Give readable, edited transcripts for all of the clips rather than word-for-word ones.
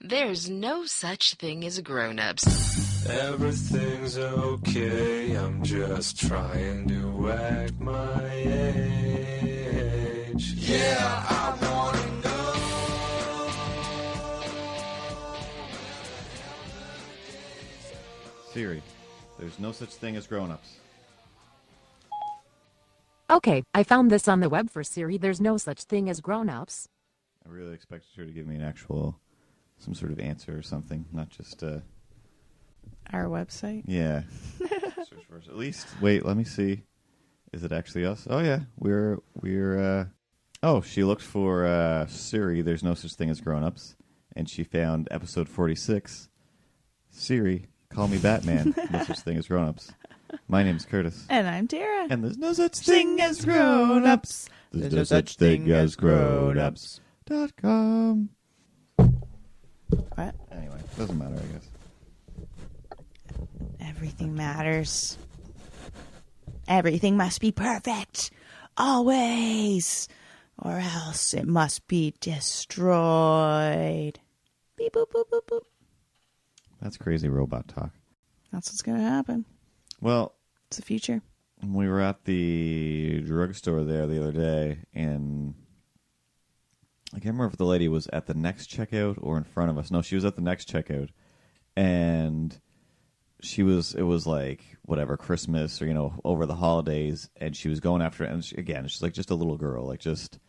There's no such thing as grown-ups. Everything's okay, I'm just trying to act my age. Yeah, I wanna know. Siri, there's no such thing as grown-ups. Okay, I found this on the web for Siri. There's no such thing as grown-ups. I really expected her to give me an actual, some sort of answer or something, not just, Our website? yeah. Search for us. At least, wait, let me see. Is it actually us? Oh, yeah, we're, oh, she looked for, Siri, there's no such thing as grown-ups, and she found episode 46, Siri, call me Batman, no such thing as grown-ups. My name's Curtis. And I'm Tara. And there's no such thing as grown-ups. There's no such thing as grown-ups.com. What? Anyway, doesn't matter, I guess. Everything matters. Everything must be perfect. Always. Or else it must be destroyed. Beep, boop, boop, boop, boop. That's crazy robot talk. That's what's going to happen. Well, It's the future. we were at the drugstore there the other day, and I can't remember if the lady was at the next checkout or in front of us. No, she was at the next checkout, and it was like, whatever, Christmas or, over the holidays, and she was going after it, and she's like just a little girl, like just,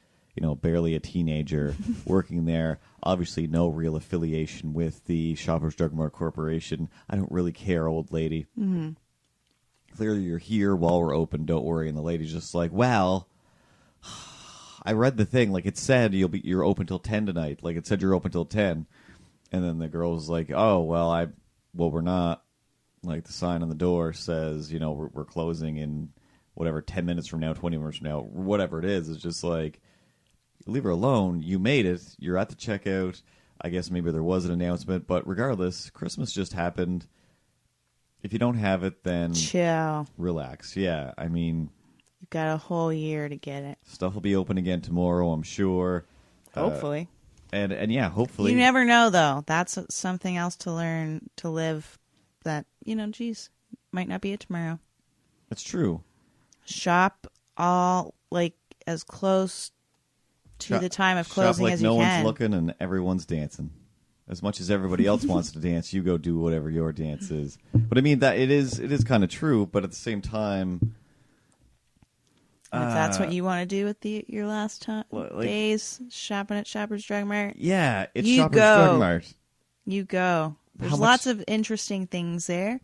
barely a teenager working there. Obviously, no real affiliation with the Shoppers Drug Mart Corporation. I don't really care, old lady. Mm-hmm. Clearly, you're here while we're open. Don't worry. And the lady's just like, well, I read the thing. Like, it said you're open till 10 tonight. Like, it said you're open till 10. And then the girl was like, oh, well, we're not. Like, the sign on the door says, we're closing in whatever, 10 minutes from now, 20 minutes from now, whatever it is. It's just like, leave her alone. You made it. You're at the checkout. I guess maybe there was an announcement. But regardless, Christmas just happened. If you don't have it, then Chill. relax. Yeah, I mean, You've got a whole year to get it. stuff will be open again tomorrow, I'm sure. Hopefully. And yeah, hopefully. You never know, though. That's something else to learn, to live, that, geez, might not be it tomorrow. It's true. Shop all, as close to the time of closing Shop like as no you can. one's looking and everyone's dancing. As much as everybody else wants to dance, you go do whatever your dance is. But I mean, that it is kind of true. But at the same time, And if that's what you want to do with your last days shopping at Shoppers Drug Mart, yeah, it's You Shoppers go. Drug Mart. you go. There's lots of interesting things there.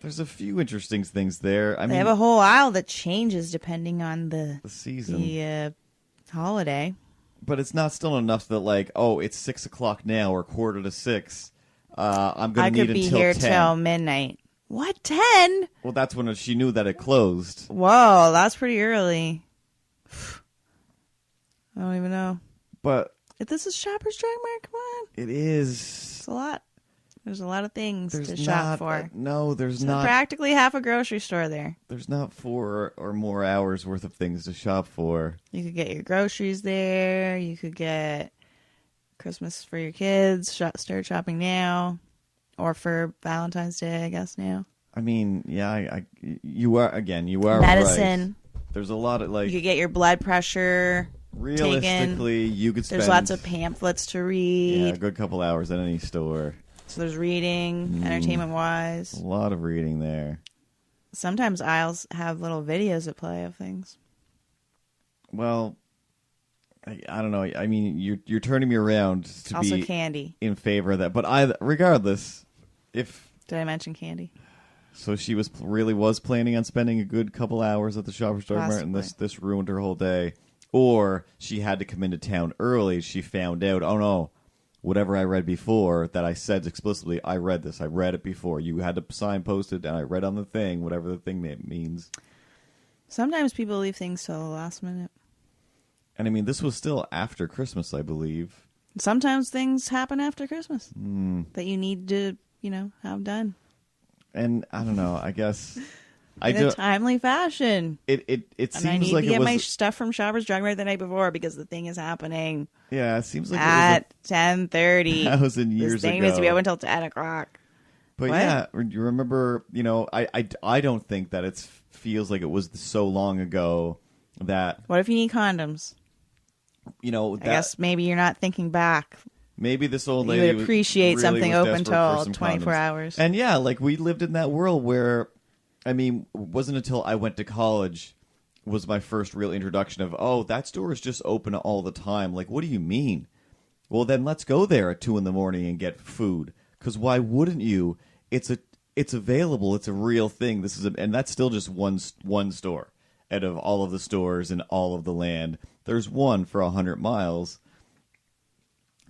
There's a few interesting things there. I They mean, have a whole aisle that changes depending on the season. Holiday. But it's not still enough that, like, oh, it's 6 o'clock now or 5:45. I'm going to need I could be until here 10. till midnight. What, 10? Well, that's when she knew that it closed. Whoa, that's pretty early. I don't even know. But If this is Shoppers Drug Mart, come on. it is. It's a lot. There's a lot of things There's to not, shop for. no, there's It's not. practically half a grocery store there. There's not 4 or more hours worth of things to shop for. You could get your groceries there. You could get Christmas for your kids. Start shopping now. Or for Valentine's Day, I guess, now. I mean, yeah, you are Medicine. right. There's a lot of, like, You could get your blood pressure realistically, taken. you could spend. There's lots of pamphlets to read. Yeah, a good couple hours at any store. So there's reading, entertainment-wise. A lot of reading there. Sometimes aisles have little videos that play of things. Well, I don't know. I mean, you're turning me around to Also be candy. in favor of that. But regardless, if Did I mention candy? so, she was planning on spending a good couple hours at the Shoppers Drug Mart, and this ruined her whole day. Or she had to come into town early. She found out, oh no, whatever I read before that I said explicitly, I read this. I read it before. You had to signpost it, and I read on the thing, whatever the thing means. Sometimes people leave things till the last minute. And I mean, this was still after Christmas, I believe. Sometimes things happen after Christmas that you need to, have done. And I don't know, I guess I In a do. timely fashion. It And I seems need like to it get was. my stuff from Shoppers Drug Mart the night before because the thing is happening Yeah, it seems like at it 10:30. was 1,000 years This thing ago. needs to be open until 10 o'clock. But What? yeah, you remember? I don't think that it feels like it was so long ago that What if you need condoms? that I guess maybe you're not thinking back. maybe this old You lady would appreciate really something was open desperate for till some 24 condoms. hours. And yeah, like we lived in that world where, I mean, it wasn't until I went to college was my first real introduction of, oh, that store is just open all the time. Like, what do you mean? Well, then let's go there at 2 a.m. and get food. Because why wouldn't you? It's available. It's a real thing. And that's still just one store out of all of the stores in all of the land. There's one for 100 miles.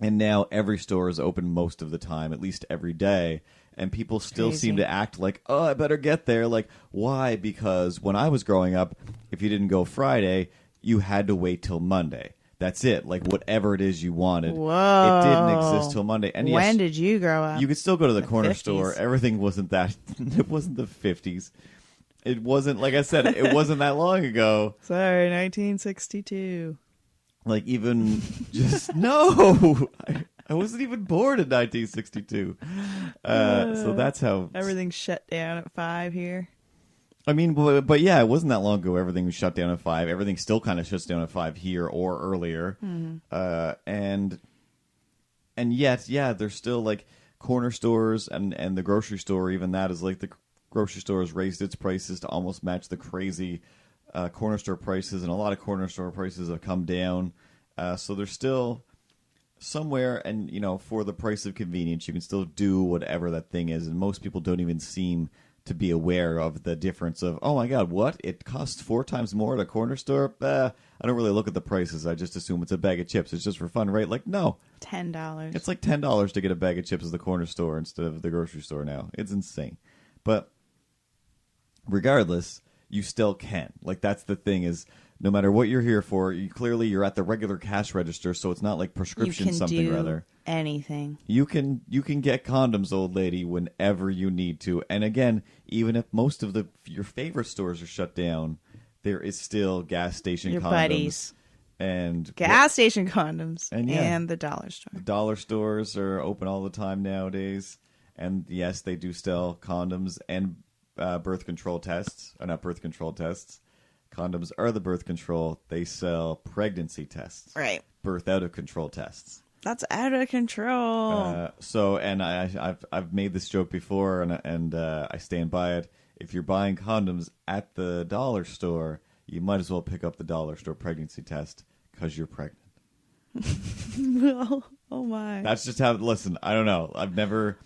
And now every store is open most of the time, at least every day. And people still Crazy. seem to act like, oh, I better get there. Like, why? Because when I was growing up, if you didn't go Friday, you had to wait till Monday. That's it. Like, whatever it is you wanted. Whoa. It didn't exist till Monday. And When yes, did you grow up? you could still go to the The corner 50s. store. Everything wasn't that. It wasn't the 50s. It wasn't, like I said, it wasn't that long ago. Sorry, 1962. Like, even just, no. I wasn't even born in 1962. So that's how. Everything's shut down at 5 here. I mean, but yeah, it wasn't that long ago. Everything was shut down at 5. Everything still kind of shuts down at 5 here or earlier. And yet, yeah, there's still like corner stores and the grocery store. Even that is like the grocery store has raised its prices to almost match the crazy corner store prices, and a lot of corner store prices have come down. So there's still somewhere, and for the price of convenience, you can still do whatever that thing is, and most people don't even seem to be aware of the difference of, oh my god, what? It costs 4 times more at a corner store? I don't really look at the prices. I just assume it's a bag of chips. It's just for fun, right? Like, no. $10. It's like $10 to get a bag of chips at the corner store instead of the grocery store now. It's insane. But regardless, you still can. Like, that's the thing is, no matter what you're here for, you're at the regular cash register, so it's not like prescription You can something do or other. anything. You can get condoms, old lady, whenever you need to. And again, even if most of your favorite stores are shut down, there is still gas station Your condoms buddies. and Gas station condoms. And And, yeah. the dollar store. dollar stores are open all the time nowadays. And yes, they do sell condoms and birth control tests. Not birth control tests. Condoms are the birth control. They sell pregnancy tests. Right. Birth out of control tests. That's out of control. And I've made this joke before, and I stand by it. If you're buying condoms at the dollar store, you might as well pick up the dollar store pregnancy test because you're pregnant. Oh my. That's just how. Listen, I don't know. I've never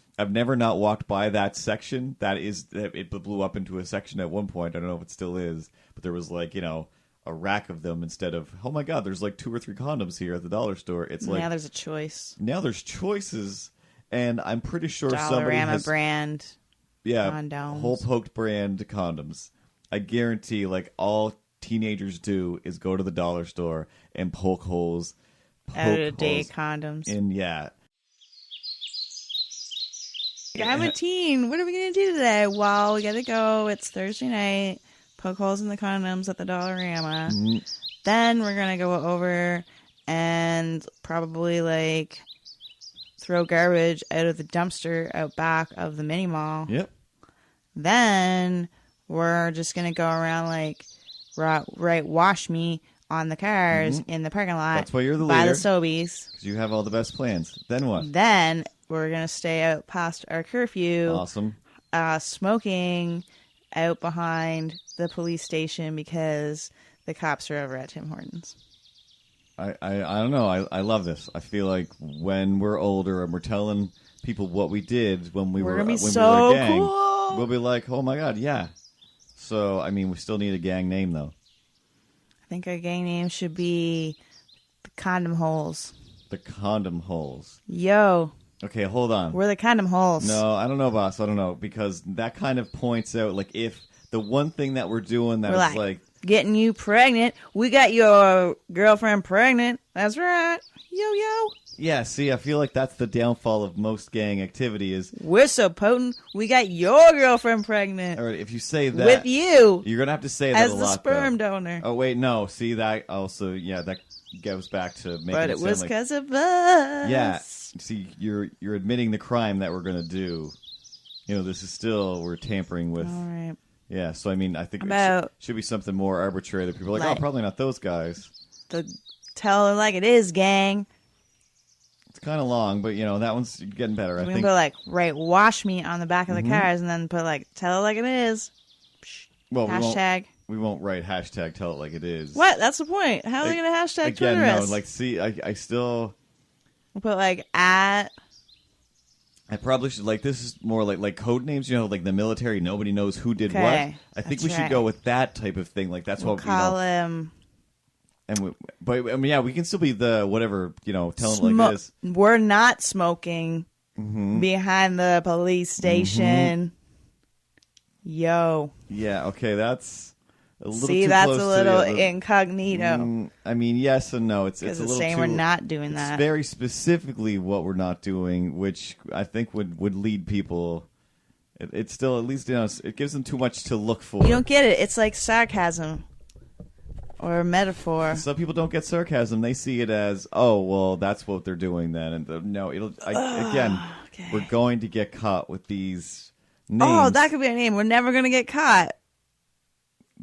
not walked by that section. It blew up into a section at one point. I don't know if it still is, but there was like a rack of them instead of, oh my god, there's like 2 or 3 condoms here at the dollar store. It's like now there's a choice. now there's choices, and I'm pretty sure somebody Dollarama has brand. Condoms. hole poked brand condoms. I guarantee, like all teenagers do, is go to the dollar store and poke holes. Out of date condoms. Yeah. I'm a teen. What are we going to do today? Well, we got to go. It's Thursday night. Poke holes in the condoms at the Dollarama. Mm, Then we're going to go over and probably like throw garbage out of the dumpster out back of the mini mall. Yep. Then we're just going to go around like right wash me on the cars in the parking lot. That's why you're the by leader. the Sobeys. Because you have all the best plans. Then what? Then we're going to stay out past our curfew. Awesome. Smoking out behind the police station because the cops are over at Tim Hortons. I don't know. I love this. I feel like when we're older and we're telling people what we did when we We're were gonna be when so we were a gang, cool. we'll be like, oh my god, yeah. So I mean, we still need a gang name though. I think our gang name should be the Condom Holes. The Condom Holes. Yo, Okay, hold on. we're the Condom Holes. No, I don't know, boss. I don't know, because that kind of points out, like, if the one thing that we're doing that We're is like, getting you pregnant. We got your girlfriend pregnant. That's right. Yo, yo. Yeah, see, I feel like that's the downfall of most gang activity is, We're so potent. We got your girlfriend pregnant or if you say that, with you you're going to have to say that as a the lot, sperm though. donor. Oh, wait, no. See, that also, yeah, that goes back to making But it it sound was like... because of us. Yeah, see, you're admitting the crime that we're going to do. You know, this is still, we're tampering with... All right. Yeah, so I mean, I think About- it should be something more arbitrary that people are like, Like- oh, probably not those guys. Tell her like it is, gang. It's kind of long, but, you know, that one's getting better, I We're think. gonna put like write wash me on the back of the cars, and then put like tell it like it is. Well, Hashtag. we won't write hashtag tell it like it is. What? That's the point. How are they Like, gonna hashtag Again, Twitter no, us? like, see, I still... We'll put like at. I probably should, like, this is more like code names, you know, like the military, nobody knows who did Okay, what. I think that's we should right. go with that type of thing. Like, that's We'll what, call you know... him. And but, I mean, yeah, we can still be the, whatever, you know, telling it like it is. We're not smoking behind the police station. Yo. Yeah, okay, that's a little See, too that's close a to little the other- incognito. I mean, yes and no. It's a Because little it's saying too... we're not doing It's that. very specifically what we're not doing, which I think would lead people... It's still, at least, you know, it gives them too much to look for. You don't get it. It's like sarcasm or a metaphor. Some people don't get sarcasm. They see it as, oh, well, that's what they're doing then. And no, again, okay. we're going to get caught with these names. Oh, that could be a name. We're never going to get caught.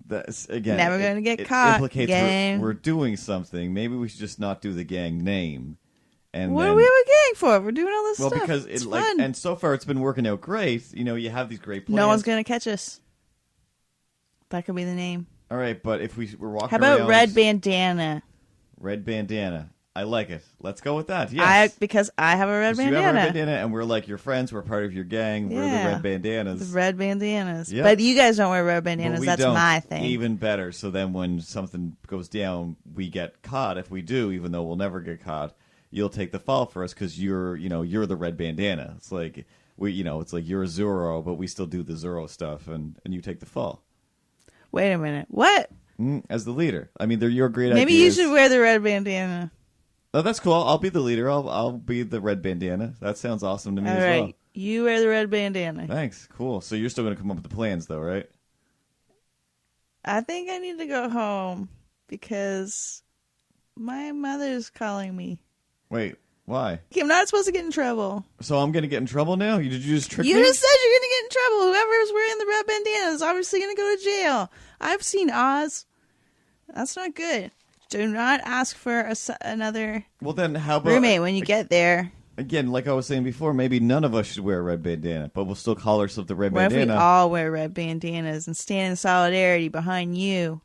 That's, again, Never gonna get it caught, implicates gang. we're doing something. Maybe we should just not do the gang name. And What then, do we have a gang for? We're doing all this well, stuff. because it's like, fun. and so far it's been working out great. You know, you have these great plans. No one's going to catch us. That could be the name. All right, but if we're walking How about around, red bandana? Red bandana. I like it. Let's go with that. Yes. Because I have a red 'Cause you have a bandana. red bandana, and we're like your friends. We're part of your gang. We're the Yeah. red bandanas. The red bandanas. Yeah. But you guys don't wear red But bandanas. we That's don't. my thing. Even better. So then when something goes down, we get caught. If we do, even though we'll never get caught, you'll take the fall for us because you're the red bandana. It's like it's like you're a Zorro, but we still do the Zorro stuff, and you take the fall Wait a minute. What? as the leader. I mean, they're your great Maybe ideas. you should wear the red bandana. Oh, that's cool. I'll be the leader. I'll be the red bandana. That sounds awesome to me All as right. well. You wear the red bandana. Thanks. Cool. So you're still going to come up with the plans, though, right? I think I need to go home because my mother's calling me. Wait, why? I'm not supposed to get in trouble. So I'm going to get in trouble now? Did you just trick You me? just said you're going to get in trouble. Whoever's wearing the red bandana is obviously going to go to jail. I've seen Oz. That's not good. Do not ask for another Well, then how about... roommate when you get there. Again, like I was saying before, maybe none of us should wear a red bandana, but we'll still call ourselves the red What if we bandana. all wear red bandanas and stand in solidarity behind you?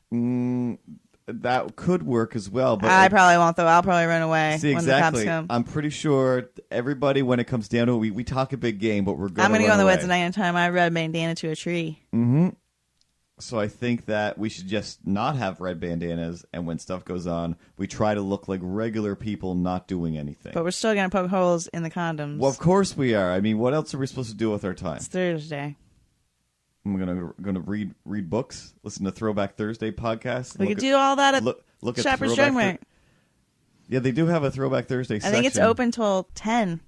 That could work as well. But I probably won't, though. I'll probably run away see, when exactly. the cops come. I'm pretty sure everybody, when it comes down to it, we talk a big game, but we're going to I'm going to go in the away. woods tonight and tie my red bandana to a tree. So I think that we should just not have red bandanas, and when stuff goes on, we try to look like regular people not doing anything. But we're still going to poke holes in the condoms. Well, of course we are. I mean, what else are we supposed to do with our time? It's Thursday. I'm gonna read books, listen to Throwback Thursday podcasts. We could do all that at look at Shoppers Throwback Drug Mart. Yeah, they do have a Throwback Thursday I section. think it's open till 10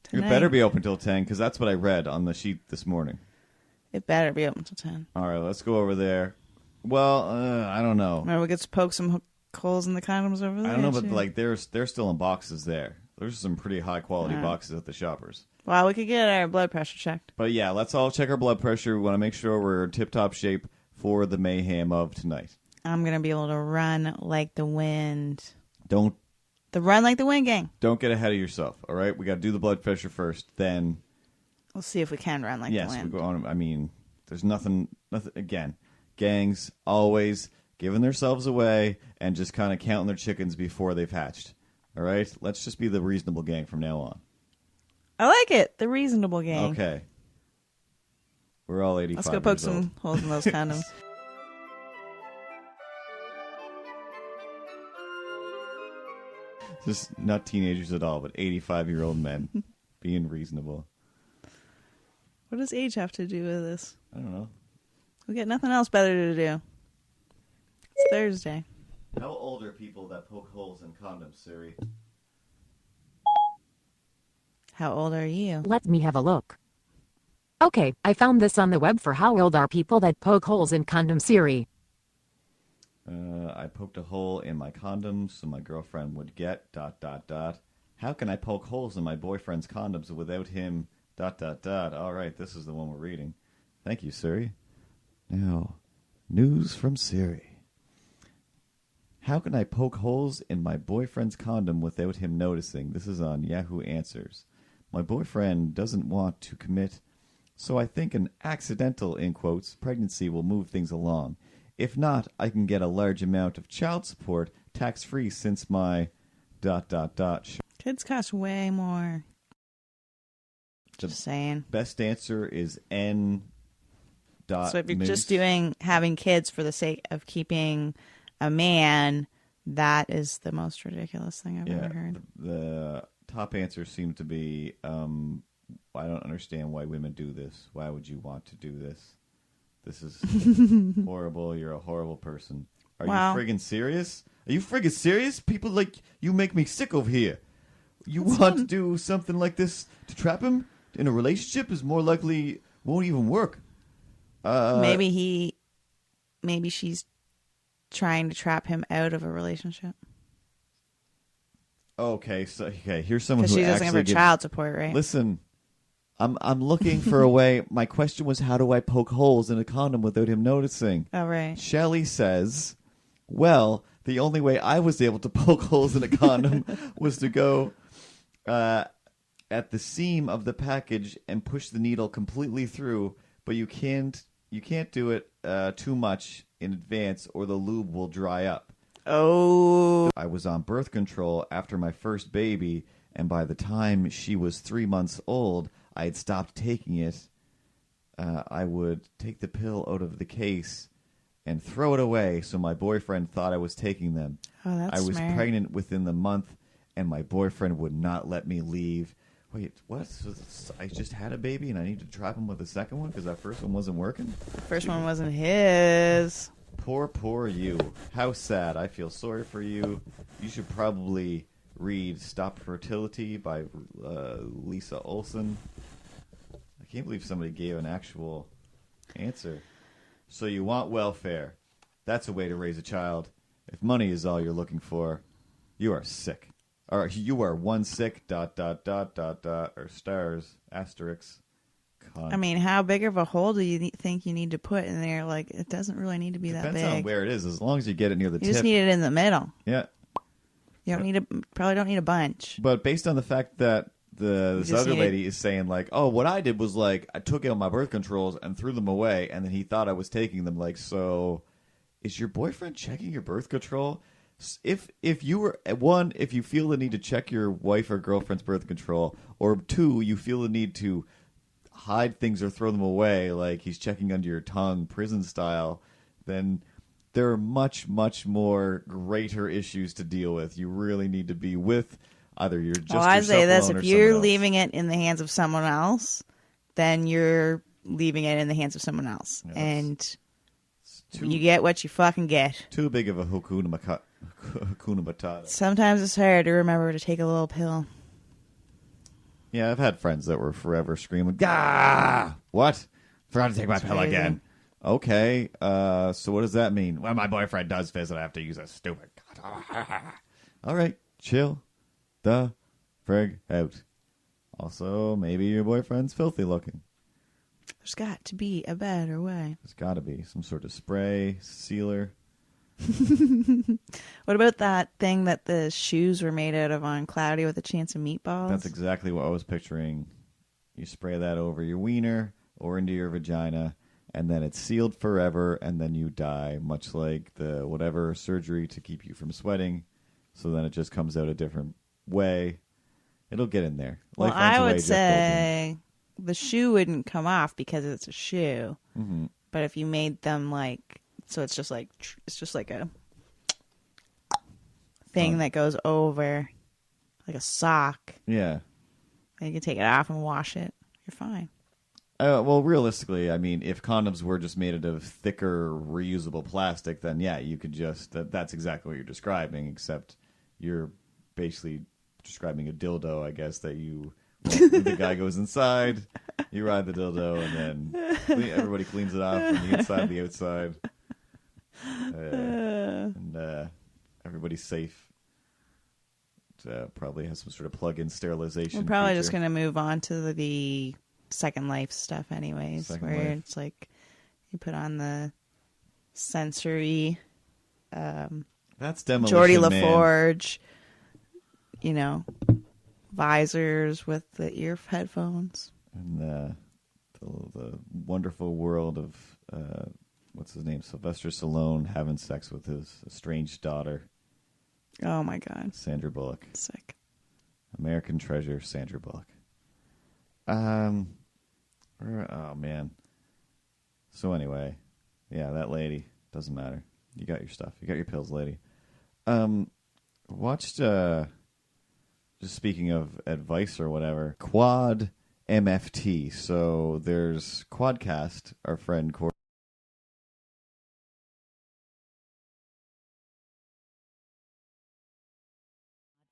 It tonight. better be open till 10 because that's what I read on the sheet this morning. It better be open till 10. All right, let's go over there. Well, I don't know. Or we get to poke some holes in the condoms over there. I don't know, but too. like they're still in boxes there. There's some pretty high quality boxes at the Shoppers. Wow, we could get our blood pressure checked. But yeah, let's all check our blood pressure. We want to make sure we're in tip-top shape for the mayhem of tonight. I'm going to be able to run like the wind. Don't The Run Like the Wind gang. get ahead of yourself. All right, we got to do the blood pressure first. Then We'll see if we can run like yes, the we wind. go on. I mean, there's nothing. Again, gangs always giving themselves away and just kind of counting their chickens before they've hatched. All right, let's just be the reasonable gang from now on. I like it. The reasonable gang. Okay, we're all 85. Let's go poke years old. some holes in those condoms. Just not teenagers at all, but 85-year-old men being reasonable. What does age have to do with this? I don't know. We got nothing else better to do. It's Thursday. How old are people that poke holes in condoms, Siri? How old are you? Let me have a look. Okay, I found this on the web for how old are people that poke holes in condom Siri. I poked a hole in my condom so my girlfriend would get ... How can I poke holes in my boyfriend's condoms without him ... All right, this is the one we're reading. Thank you, Siri. Now, news from Siri. How can I poke holes in my boyfriend's condom without him noticing? This is on Yahoo Answers. My boyfriend doesn't want to commit, so I think an accidental, in quotes, pregnancy will move things along. If not, I can get a large amount of child support tax-free since my ... Kids cost way more. The Just saying. best answer is N. So if you're Moose. just having kids for the sake of keeping a man, that is the most ridiculous thing I've ever heard. The top answer seemed to be, I don't understand why women do this. Why would you want to do this? This is horrible. You're a horrible person. Are Wow. you friggin' serious? Are you friggin' serious? People like you make me sick over here. You want to do something like this to trap him in a relationship is more likely won't even work. Maybe she's trying to trap him out of a relationship Okay, here's someone because who she doesn't actually have her gives- child support, right? Listen, I'm looking for a way. My question was, how do I poke holes in a condom without him noticing? Oh, right. Shelley says, well, the only way I was able to poke holes in a condom was to go at the seam of the package and push the needle completely through, but you can't do it too much in advance or the lube will dry up. Oh. I was on birth control after my first baby, and by the time she was 3 months old, I had stopped taking it. I would take the pill out of the case and throw it away so my boyfriend thought I was taking them. Oh, that's I was smart. pregnant within the month, and my boyfriend would not let me leave. Wait, what? So I just had a baby and I need to trap him with a second one because that first one wasn't working? First one wasn't his. Poor you. How sad. I feel sorry for you. You should probably read Stop Fertility by Lisa Olson. I can't believe somebody gave an actual answer. So you want welfare. That's a way to raise a child. If money is all you're looking for, you are sick. Or you are one sick ... or stars asterisk. Cunt. I mean, how big of a hole do you think you need to put in there? Like, it doesn't really need to be that Depends big. on where it is. As long as you get it near the You tip. just need it in the middle. Yeah. You don't need probably don't need a bunch. But based on the fact that this just other need lady is saying, like, oh, what I did was, like, I took out my birth controls and threw them away, and then he thought I was taking them. Like, so is your boyfriend checking your birth control? If you were, one, if you feel the need to check your wife or girlfriend's birth control, or two, you feel the need to hide things or throw them away, like he's checking under your tongue, prison style, then there are much, much more greater issues to deal with. You really need to be with either you're just Well, I yourself say this: alone or if you're someone else. leaving it in the hands of someone else, then you're leaving it in the hands of someone else, Yes. and Too, you get what you fucking get. too big of a Hakuna Matata. Sometimes it's hard to remember to take a little pill. Yeah, I've had friends that were forever screaming, "Gah! What? Forgot to take my That's pill crazy. again." Okay, so what does that mean? Well, my boyfriend does visit. I have to use a stupid. All right, chill the frig out. Also, maybe your boyfriend's filthy looking. There's got to be a better way. There's got to be some sort of spray sealer. What about that thing that the shoes were made out of on Cloudy with a Chance of Meatballs? That's exactly what I was picturing. You spray that over your wiener or into your vagina, and then it's sealed forever, and then you die, much like the whatever surgery to keep you from sweating. So then it just comes out a different way. It'll get in there. Well, Life finds I a way, would Jeff Goldblum. say the shoe wouldn't come off because it's a shoe. Mm-hmm. But if you made them so it's just like a thing that goes over, like a sock. Yeah. And you can take it off and wash it. You're fine. Well, realistically, I mean, if condoms were just made out of thicker, reusable plastic, then yeah, you could just... That's exactly what you're describing, except you're basically describing a dildo, I guess, that you Well, the guy goes inside, you ride the dildo, and then everybody cleans it off from the inside to the outside. And everybody's safe. Probably has some sort of plug-in sterilization. We're probably feature. just going to move on to the Second Life stuff anyways, Second where Life. it's like you put on the sensory That's Demolition Geordie Man. LaForge, visors with the ear headphones. And the wonderful world of what's his name, Sylvester Stallone having sex with his estranged daughter, Oh my God. Sandra Bullock. Sick. American Treasure, Sandra Bullock. Oh man. So anyway, yeah, that lady, doesn't matter. You got your stuff. You got your pills, lady. Watched just speaking of advice or whatever, Quad MFT. So there's Quadcast, our friend Corey.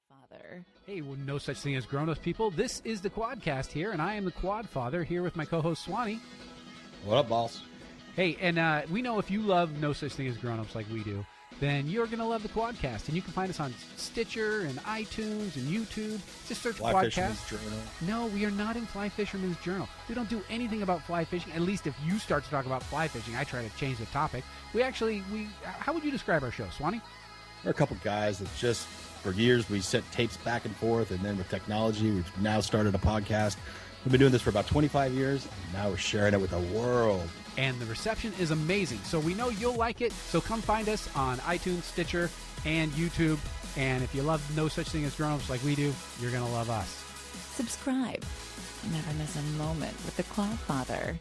Father. Hey, well, no such thing as grown-ups, people. This is the Quadcast here, and I am the Quad Father here with my co-host Swanee. What up, boss? Hey, and we know if you love No Such Thing as Grown-ups like we do, then you're going to love the Quadcast. And you can find us on Stitcher and iTunes and YouTube. Just search Fly Quadcast. Fisherman's Journal. No, we are not in Fly Fisherman's Journal. We don't do anything about fly fishing. At least if you start to talk about fly fishing, I try to change the topic. How would you describe our show, Swanee? We're a couple guys that just, for years, we sent tapes back and forth, and then with technology, we've now started a podcast. We've been doing this for about 25 years, and now we're sharing it with the world. And the reception is amazing. So we know you'll like it. So come find us on iTunes, Stitcher, and YouTube. And if you love No Such Thing as Grown-ups like we do, you're going to love us. Subscribe. Never miss a moment with the Quad Father.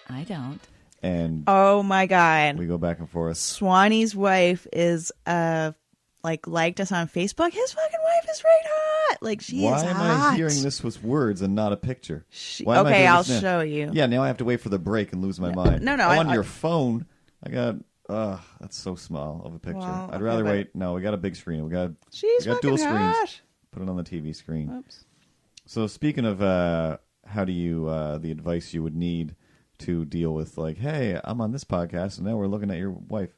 I don't. And Oh my God. we go back and forth. Swanee's wife is liked us on Facebook. His fucking wife is right hot. Like she Why is am hot. I hearing this with words and not a picture? She- Why am I okay, doing I'll this now? show you. Yeah, now I have to wait for the break and lose my mind. no, on I- your phone, I got. That's so small of a picture. Well, I'd okay, rather but- wait. No, we got a big screen. We got She's we got dual fucking screens. hot. Put it on the TV screen. Whoops. So speaking of how do you the advice you would need to deal with, like, hey, I'm on this podcast and now we're looking at your wife.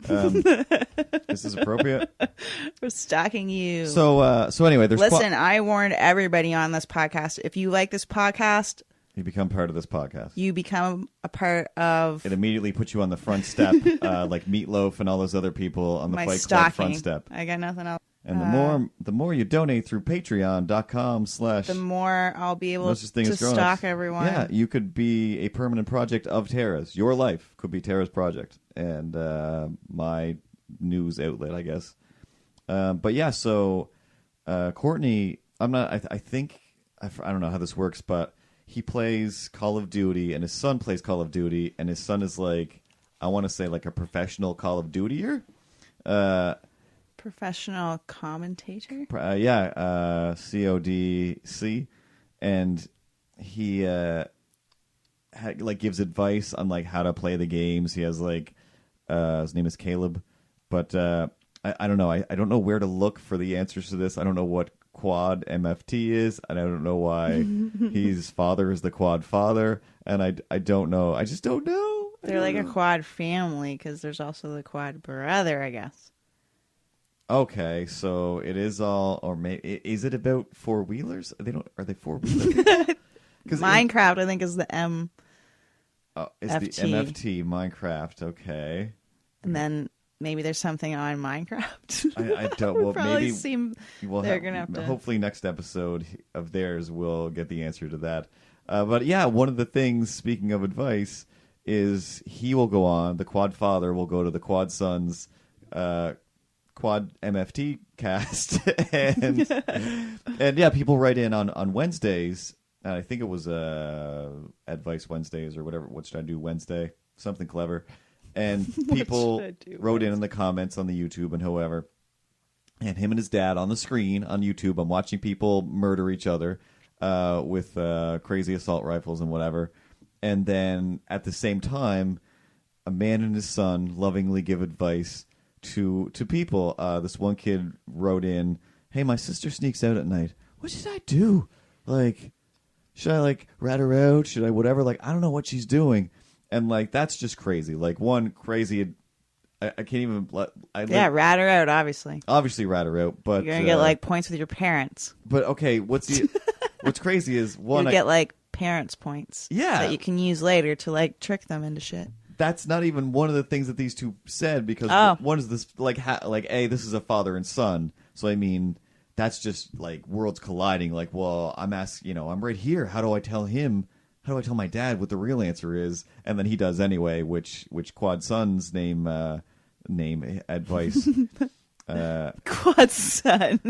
This is appropriate. We're stalking you. So anyway, there's Listen, I warned everybody on this podcast. If you like this podcast, you become part of this podcast. you become a part of It immediately puts you on the front step, like Meatloaf and all those other people on the my Fight Club stalking. front step. I got nothing else. And the more you donate through Patreon.com/ The more I'll be able No Such Thing to as Grown-ups. stalk everyone. Yeah, you could be a permanent project of Tara's. Your life could be Tara's project and my news outlet, I guess. But yeah, so Courtney, I'm not. I think I don't know how this works, but he plays Call of Duty, and his son plays Call of Duty, and his son is like, I want to say like a professional Call of Dutyer. Professional commentator. CODC, and he gives advice on like how to play the games. He has like his name is Caleb, but I don't know. I don't know where to look for the answers to this. I don't know what Quad MFT is, and I don't know why his father is the Quad Father, and I don't know. I just don't know. They're like a quad family because there's also the quad brother, I guess. Okay, so it is all, or maybe is it about four wheelers? Are they four wheelers? Minecraft, I think, is the M, Is FT. the MFT Minecraft? Okay, and then maybe there's something on Minecraft. I don't. Would Well, probably maybe seem we'll they're gonna have to. Hopefully, next episode of theirs we'll get the answer to that. But yeah, one of the things, speaking of advice, is he will go on. The Quad Father will go to the Quad Sons. Quad MFT cast and yeah, people write in on Wednesdays. I think it was Advice Wednesdays or whatever. What should I do Wednesday? Something clever. And people should I do wrote in the comments on the YouTube and however. And him and his dad on the screen on YouTube. I'm watching people murder each other with crazy assault rifles and whatever. And then at the same time, a man and his son lovingly give advice to people. This one kid wrote in, "Hey, my sister sneaks out at night. What should I do? Like, should I like rat her out? Should I whatever? Like, I don't know what she's doing, and like that's just crazy. Like one crazy, I can't even. Yeah, rat her out. Obviously rat her out, but you're gonna get like points with your parents. But okay, what's crazy is one you get like parents points. Yeah, that you can use later to like trick them into shit. That's not even one of the things that these two said, because one is this like this is a father and son. So I mean, that's just like worlds colliding. Like, well, I'm right here. How do I tell him? How do I tell my dad what the real answer is? And then he does anyway, which Quad Son's name advice. Quad Son.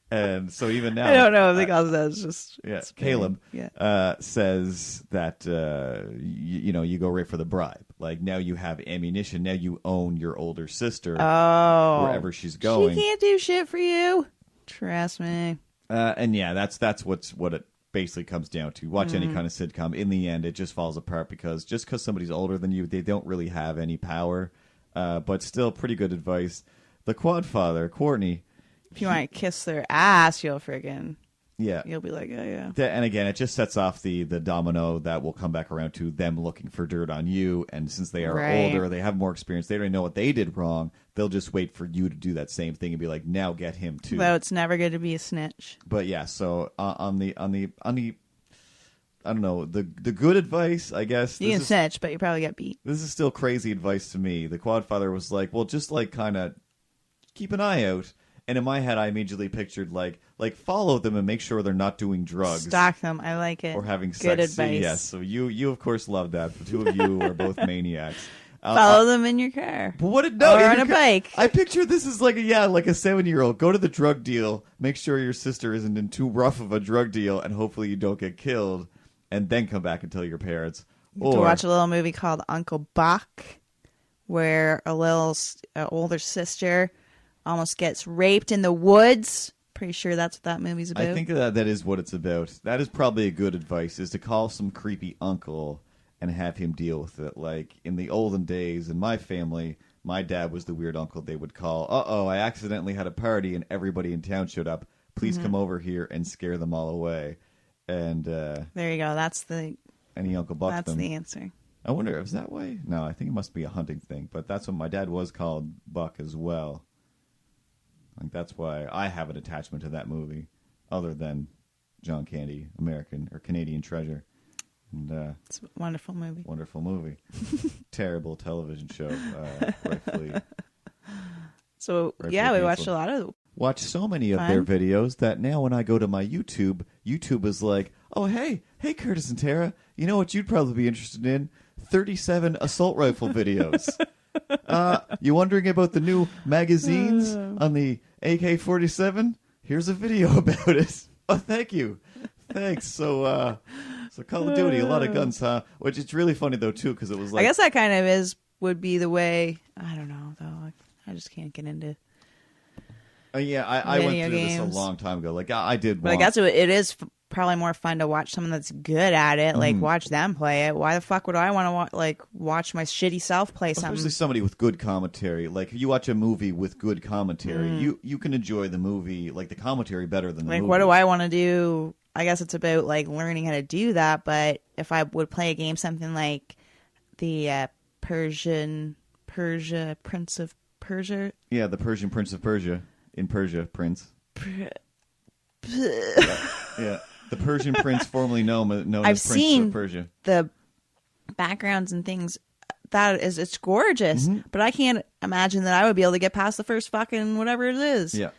And so even now, I don't know if they call that. It's just Caleb yeah. Says that you go right for the bribe. Like now you have ammunition. Now you own your older sister. Wherever she's going. She can't do shit for you. Trust me. And yeah, that's what it basically comes down to. Watch any kind of sitcom. In the end, it just falls apart because somebody's older than you, they don't really have any power. But still, pretty good advice. The Quad Father, Courtney. If you want to kiss their ass, you'll be like, oh yeah. And again, it just sets off the domino that will come back around to them looking for dirt on you. And since they are older, they have more experience. They don't know what they did wrong. They'll just wait for you to do that same thing and be like, now get him too. Though it's never good to be a snitch. But yeah, so on the I don't know, the good advice, I guess. You can snitch, but you probably get beat. This is still crazy advice to me. The Quad Father was like, well, just like kind of keep an eye out. And in my head, I immediately pictured like follow them and make sure they're not doing drugs. Stalk them. I like it. Or having sex. Good advice. Yes. So you of course love that. The two of you are both maniacs. Follow them in your car. But or on a bike. I picture this as like a 7-year-old. Go to the drug deal. Make sure your sister isn't in too rough of a drug deal, and hopefully you don't get killed. And then come back and tell your parents. To watch a little movie called Uncle Buck, where a little older sister almost gets raped in the woods. Pretty sure that's what that movie's about. I think that is what it's about. That is probably a good advice, is to call some creepy uncle and have him deal with it. Like in the olden days, in my family, my dad was the weird uncle they would call. I accidentally had a party and everybody in town showed up. Please come over here and scare them all away. And there you go. That's any Uncle Buck. That's the answer. I wonder, is that way? No, I think it must be a hunting thing. But that's what my dad was called, Buck, as well. Like that's why I have an attachment to that movie, other than John Candy, American or Canadian Treasure. And it's a wonderful movie. Wonderful movie. Terrible television show. Rightfully. So yeah, we watched a lot of. Watch so many of their videos that now when I go to my YouTube is like, oh hey Curtis and Tara, you know what you'd probably be interested in? 37 assault rifle videos. You wondering about the new magazines on the AK-47? Here's a video about it. Oh, thank you. Thanks. So Call of Duty, a lot of guns, huh? Which is really funny though too, because it was like, I guess that kind of would be the way. I don't know though. I just can't get into. I went through this a long time ago. Like I did. But I guess it is probably more fun to watch someone that's good at it. Like watch them play it. Why the fuck would I want to watch my shitty self play something? Especially somebody with good commentary. Like if you watch a movie with good commentary, you can enjoy the movie, like the commentary, better than the movie. Like what do I want to do? I guess it's about like learning how to do that. But if I would play a game, something like the Prince of Persia. Yeah, the Persian Prince of Persia. In Persia, Prince. Yeah. The Persian Prince, formerly known as Prince of Persia. The backgrounds and things. It's gorgeous, but I can't imagine that I would be able to get past the first fucking whatever it is. Yeah.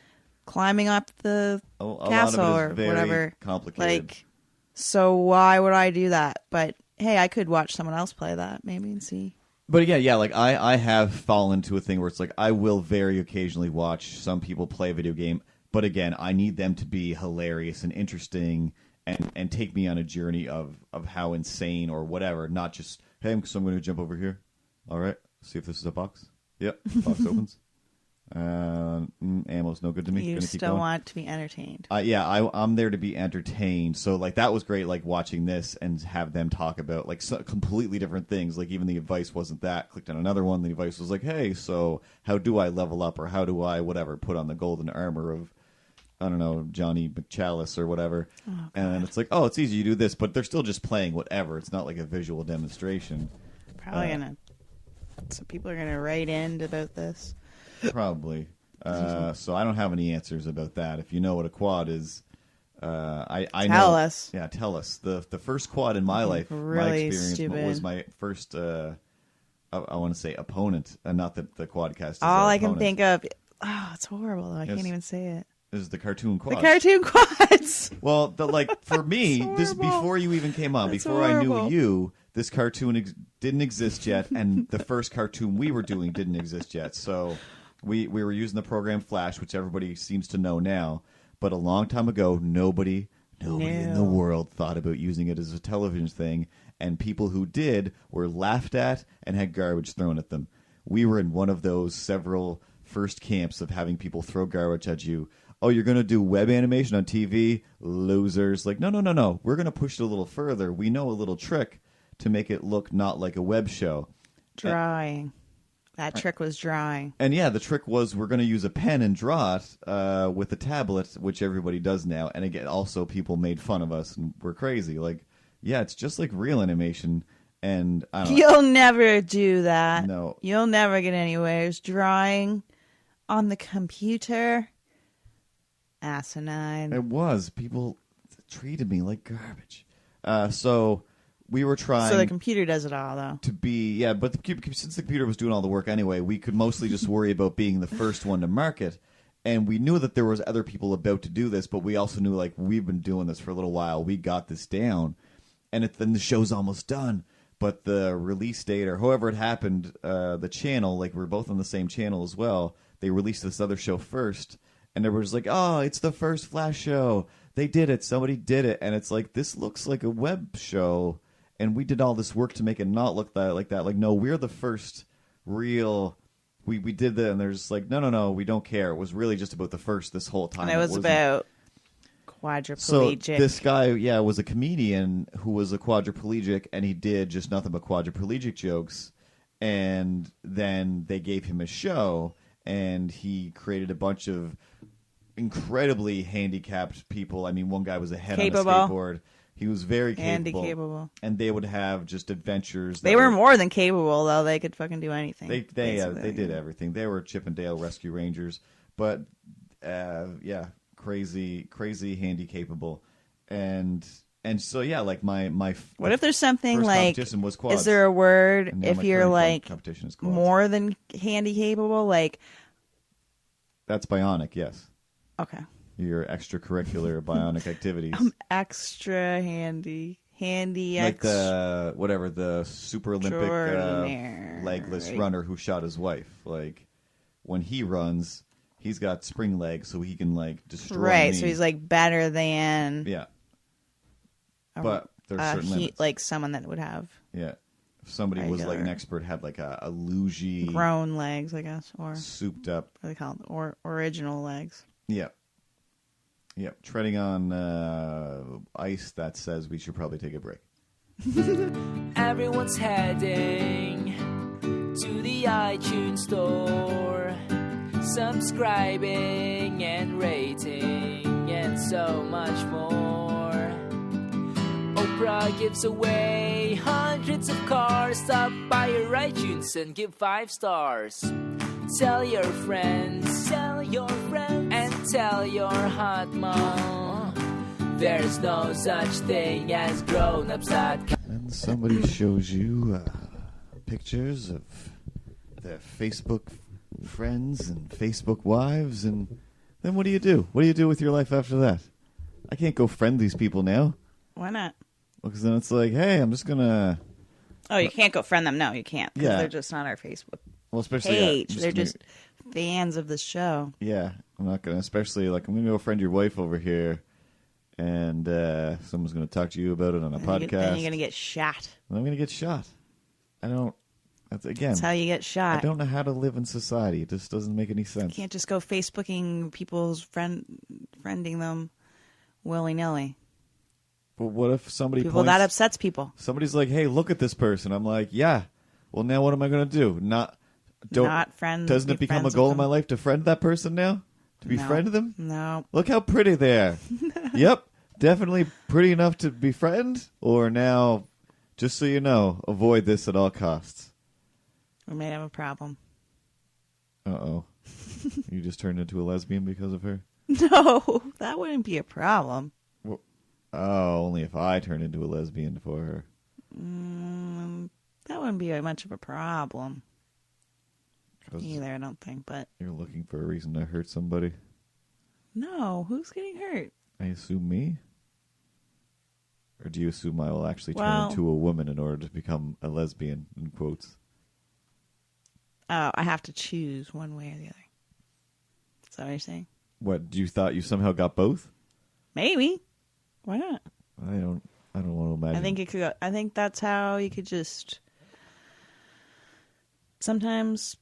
Climbing up the castle or whatever. Complicated. So why would I do that? But hey, I could watch someone else play that maybe and see. But again, yeah, like I have fallen into a thing where it's like I will very occasionally watch some people play a video game, but again, I need them to be hilarious and interesting and take me on a journey of how insane or whatever, not just, hey, so I'm going to jump over here. All right, see if this is a box. Yep, box opens. Ammo's no good to me. You still want to be entertained. I'm there to be entertained. So like that was great, like watching this and have them talk about like completely different things. Like even the advice wasn't that. Clicked on another one. The advice was like, hey, so how do I level up or how do I whatever put on the golden armor of I don't know, Johnny McChalice or whatever. And it's like, oh, it's easy. You do this, but they're still just playing whatever. It's not like a visual demonstration. Probably so people are gonna write in about this. Probably. So I don't have any answers about that. If you know what a quad is, I Tell know. us. Yeah, tell us. The first quad in my life, my Really experience stupid. was my first. I want to say opponent, and not that the quadcast. Is All our I can opponent. think of. Oh, it's horrible though. I Yes. can't even say it. is the cartoon quad. The cartoon quads. Well, for me, this horrible. before you even came on, That's before I knew horrible. you, this cartoon didn't exist yet, and the first cartoon we were doing didn't exist yet. So we were using the program Flash, which everybody seems to know now. But a long time ago, nobody in the world thought about using it as a television thing, and people who did were laughed at and had garbage thrown at them. We were in one of those several first camps of having people throw garbage at you. Oh, you're going to do web animation on TV? Losers. Like, no. We're going to push it a little further. We know a little trick to make it look not like a web show. Drawing. That trick was drawing. And yeah, the trick was we're going to use a pen and draw it with a tablet, which everybody does now. And again, also people made fun of us and we're crazy. Like, yeah, it's just like real animation. And I don't know. You'll never do that. No. You'll never get anywhere. Drawing on the computer. Asinine. It was. People treated me like garbage. So we were trying. So the computer does it all, though. To be, yeah, but since the computer was doing all the work anyway, we could mostly just worry about being the first one to market. And we knew that there was other people about to do this, but we also knew, like, we've been doing this for a little while. We got this down. And then the show's almost done. But the release date, or however it happened, the channel, like, we're both on the same channel as well. They released this other show first. And everyone's like, oh, it's the first Flash show. They did it. Somebody did it. And it's like, this looks like a web show. And we did all this work to make it not look like that. Like, no, we're the first real. We did that, and they're just like, no, we don't care. It was really just about the first this whole time. And it was wasn't- about quadriplegic. So this guy, was a comedian who was a quadriplegic, and he did just nothing but quadriplegic jokes. And then they gave him a show, and he created a bunch of incredibly handicapped people. I mean, one guy was a head Capable. on a skateboard. He was very Handy capable. capable. And they would have just adventures. They were more than capable, though. They could fucking do anything. They basically. did everything. They were Chip and Dale Rescue Rangers, but crazy handy capable, and so like my What if there's something first like? competition was quads. Is there a word And now if my you're current like competition is quads. more than handy capable? Like, That's bionic. Yes, okay, your extracurricular bionic activities. extra handy Like the Super Olympic Extraordinary. legless runner who shot his wife. Like when he runs, he's got spring legs, so he can like destroy. right. me. So he's like better than yeah. But there's certain limits. like someone that would have Yeah, if somebody was like an Regular. expert, had like a lugy, grown legs, I guess, or what souped up. are they called? Or original legs. Yeah. Yep, treading on ice that says we should probably take a break. Everyone's heading to the iTunes store, subscribing and rating and so much more. Oprah gives away hundreds of cars. Stop by your iTunes and give 5 stars. Tell your friends, and tell your hot mom. There's no such thing as grownups.com. And somebody shows you pictures of their Facebook friends and Facebook wives, and then what do you do? What do you do with your life after that? I can't go friend these people now. Why not? Because then it's like, hey, I'm just going to... Oh, you can't go friend them. No, you can't. 'Cause Yeah. they're just on our Facebook Well, especially... page. yeah, They're gonna- just fans of the show. Yeah, I'm not going to... Especially, like, I'm going to go friend your wife over here, and someone's going to talk to you about it on a podcast. Then you're gonna get shot. And I'm going to get shot. I don't... Again, That's how you get shot. I don't know how to live in society. It just doesn't make any sense. You can't just go Facebooking people's friending them willy nilly. But what if somebody People points, that upsets people. somebody's like, "Hey, look at this person." I'm like, "Yeah." Well, now what am I going to do? Not Not friend. Doesn't be it become a friends goal with in my them. life to friend that person now? To befriend them? No. Look how pretty they are. Yep, definitely pretty enough to befriend. Or now, just so you know, avoid this at all costs. We may have a problem. Uh-oh. You just turned into a lesbian because of her? No, that wouldn't be a problem. Well, oh, only if I turn into a lesbian for her. That wouldn't be much of a problem 'Cause either, I don't think. But you're looking for a reason to hurt somebody. no, who's getting hurt? I assume me? Or do you assume I will actually turn Well- into a woman in order to become a lesbian, in quotes? Oh, I have to choose one way or the other. Is that what you're saying? What, you thought you somehow got both? Maybe. Why not? I don't want to imagine. I think it could. I think that's how you could just. Sometimes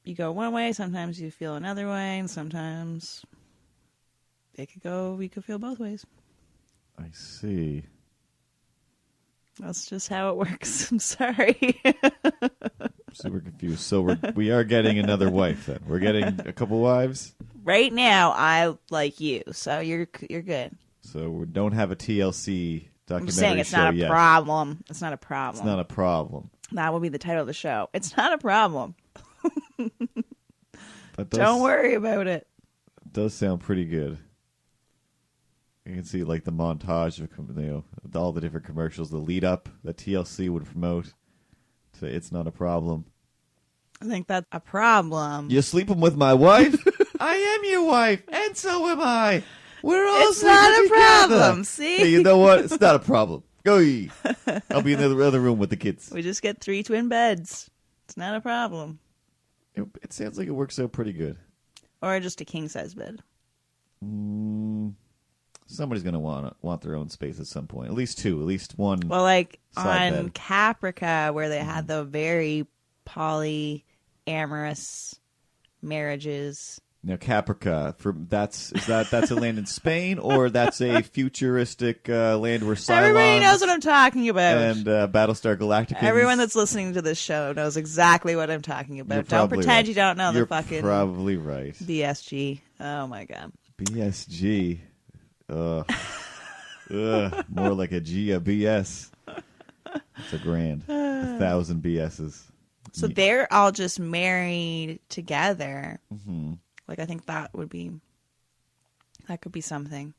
you go one way, sometimes you feel another way, and sometimes it could go. We could feel both ways. I see. That's just how it works. I'm sorry. Super confused. So we are getting another wife then. We're getting a couple wives. Right now, I like you, so you're good. So we don't have a TLC documentary I'm saying it's show not a yet. problem. It's not a problem. It's not a problem. That will be the title of the show. It's not a problem. That Don't worry about it. Does sound pretty good. You can see like the montage of all the different commercials, the lead up that TLC would promote. To It's Not a Problem. I think that's a problem. You're sleeping with my wife? I am your wife, and so am I. We're all It's not a sleeping together. problem, see? Hey, you know what? It's not a problem. Go eat. I'll be in the other room with the kids. We just get 3 twin beds. It's not a problem. It sounds like it works out pretty good. Or just a king size bed. Somebody's going to want their own space at some point. At least 2. At least one. Well, like Side on bed. Caprica, where they had the very polyamorous marriages. Now, Caprica, that's a land in Spain, or that's a futuristic land where Cylons Everybody knows what I'm talking about. and Battlestar Galactica. Everyone that's listening to this show knows exactly what I'm talking about. You're Don't probably pretend right. you don't know You're the fucking probably right. BSG. Oh my god. BSG. More like a G, a BS. It's a grand. 1,000 BSs. So they're all just married together. Mm-hmm. Like, I think that could be something.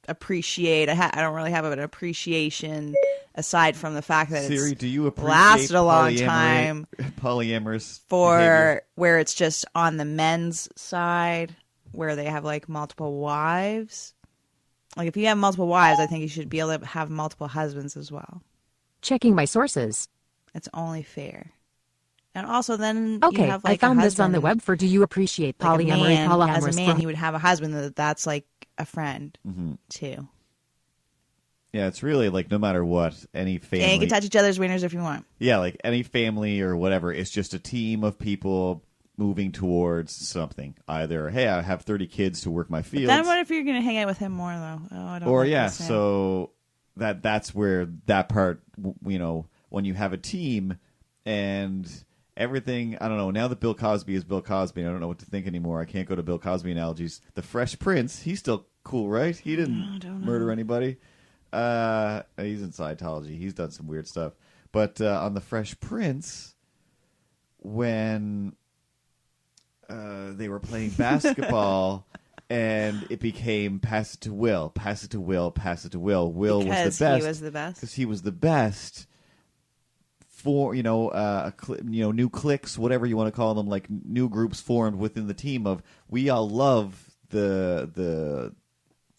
Appreciate. I don't really have an appreciation aside from the fact that Siri, it's do you appreciate lasted a long time polyamorous for behavior? where it's just on the men's side where they have like multiple wives. Like, if you have multiple wives, I think you should be able to have multiple husbands as well. Checking my sources. It's only fair. And also, then Okay, you have like I found a this on the husband, web for Do You Appreciate like Polyamory? as a Polyamorous man, for- he would have a husband that's like a friend Mm-hmm. too. Yeah, it's really like no matter what, any family. And you can touch each other's wieners if you want. Yeah, like any family or whatever, it's just a team of people moving towards something. Either, hey, I have 30 kids to work my fields. Then what if you're going to hang out with him more though? Oh, I don't. Or like yeah, this now. so that's where that part, when you have a team and everything, I don't know, now that Bill Cosby is Bill Cosby, I don't know what to think anymore. I can't go to Bill Cosby analogies. The Fresh Prince, he's still cool, right? He didn't murder anybody. He's in Scientology. He's done some weird stuff. But on The Fresh Prince, when they were playing basketball and it became pass it to Will, pass it to Will, pass it to Will. Will Because was the best. he was the best. Because he was the best. For new cliques, whatever you want to call them, like new groups formed within the team of we all love the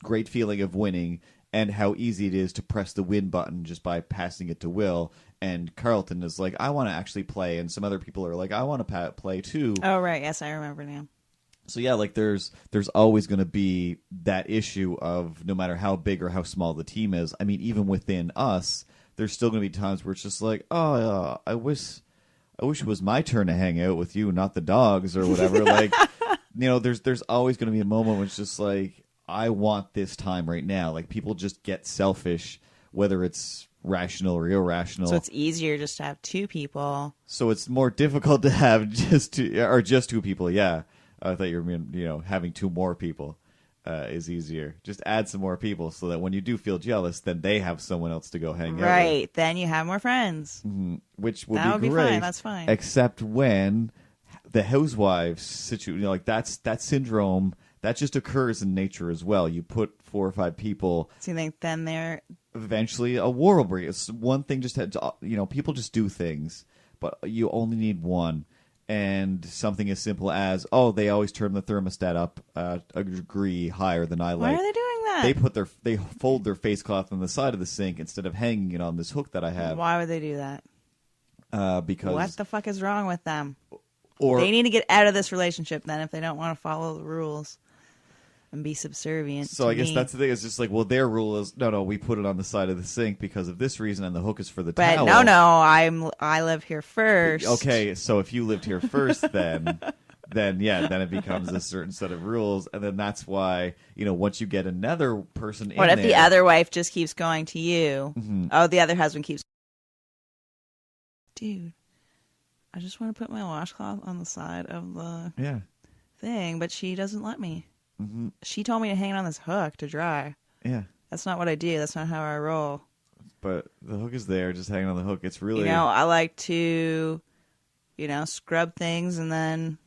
great feeling of winning and how easy it is to press the win button just by passing it to Will. And Carlton is like, I want to actually play, and some other people are like, I want to play too. Oh right, yes, I remember now. So yeah, like there's always going to be that issue of no matter how big or how small the team is. I mean, even within us, there's still going to be times where it's just like, I wish it was my turn to hang out with you, not the dogs or whatever. Like, there's always going to be a moment where it's just like, I want this time right now. Like people just get selfish, whether it's rational or irrational. So it's easier just to have 2 people. So it's more difficult to have just 2 people, yeah. I thought you were having 2 more people is easier. Just add some more people so that when you do feel jealous, then they have someone else to go hang out with. Right. Then you have more friends. Which would That be would great. be fine. That's fine. Except when the housewives situation, like that syndrome that just occurs in nature as well. You put 4 or 5 people. So you think then they're Eventually, a war will break. It's one thing just had to, people just do things, but you only need one. And something as simple as, they always turn the thermostat up a degree higher than I like. Why are they doing that? They fold their face cloth on the side of the sink instead of hanging it on this hook that I have. Why would they do that? Because What the fuck is wrong with them? or They need to get out of this relationship then if they don't want to follow the rules and be subservient. So to I guess me. that's the thing. It's just like, well, their rule is no, we put it on the side of the sink because of this reason, and the hook is for the But towel. no, I live here first. Okay, so if you lived here first, then then it becomes a certain set of rules, and then that's why once you get another person What in if the there, other wife just keeps going to you? Mhm. Oh, the other husband keeps. Dude, I just want to put my washcloth on the side of the yeah, thing, but she doesn't let me. hmm She told me to hang it on this hook to dry. yeah, That's not what I do. That's not how I roll. but the hook is there, just hanging on the hook. It's really I like to, scrub things and then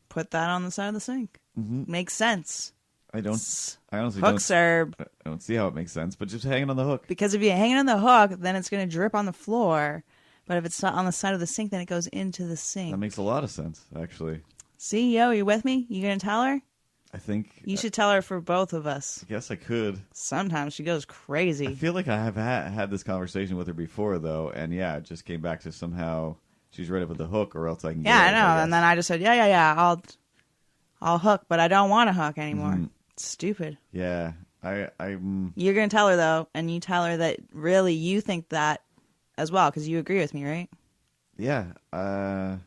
put that on the side of the sink. Mhm. Makes sense. I honestly Hooks are I don't see how it makes sense, but just hanging on the hook. because if you hang it on the hook, then it's going to drip on the floor. But if it's not on the side of the sink, then it goes into the sink. That makes a lot of sense, actually. See, you with me? You gonna tell her? I think You should tell her for both of us. I guess I could. Sometimes she goes crazy. I feel like I have had this conversation with her before, though, and yeah, it just came back to somehow she's ready with the hook, or else I can. Yeah, I get it, know. guess. And then I just said, yeah, I'll hook, but I don't want to hook anymore. Mhm. It's stupid. Yeah, I'm. You're gonna tell her though, and you tell her that really you think that as well because you agree with me, right? Yeah, I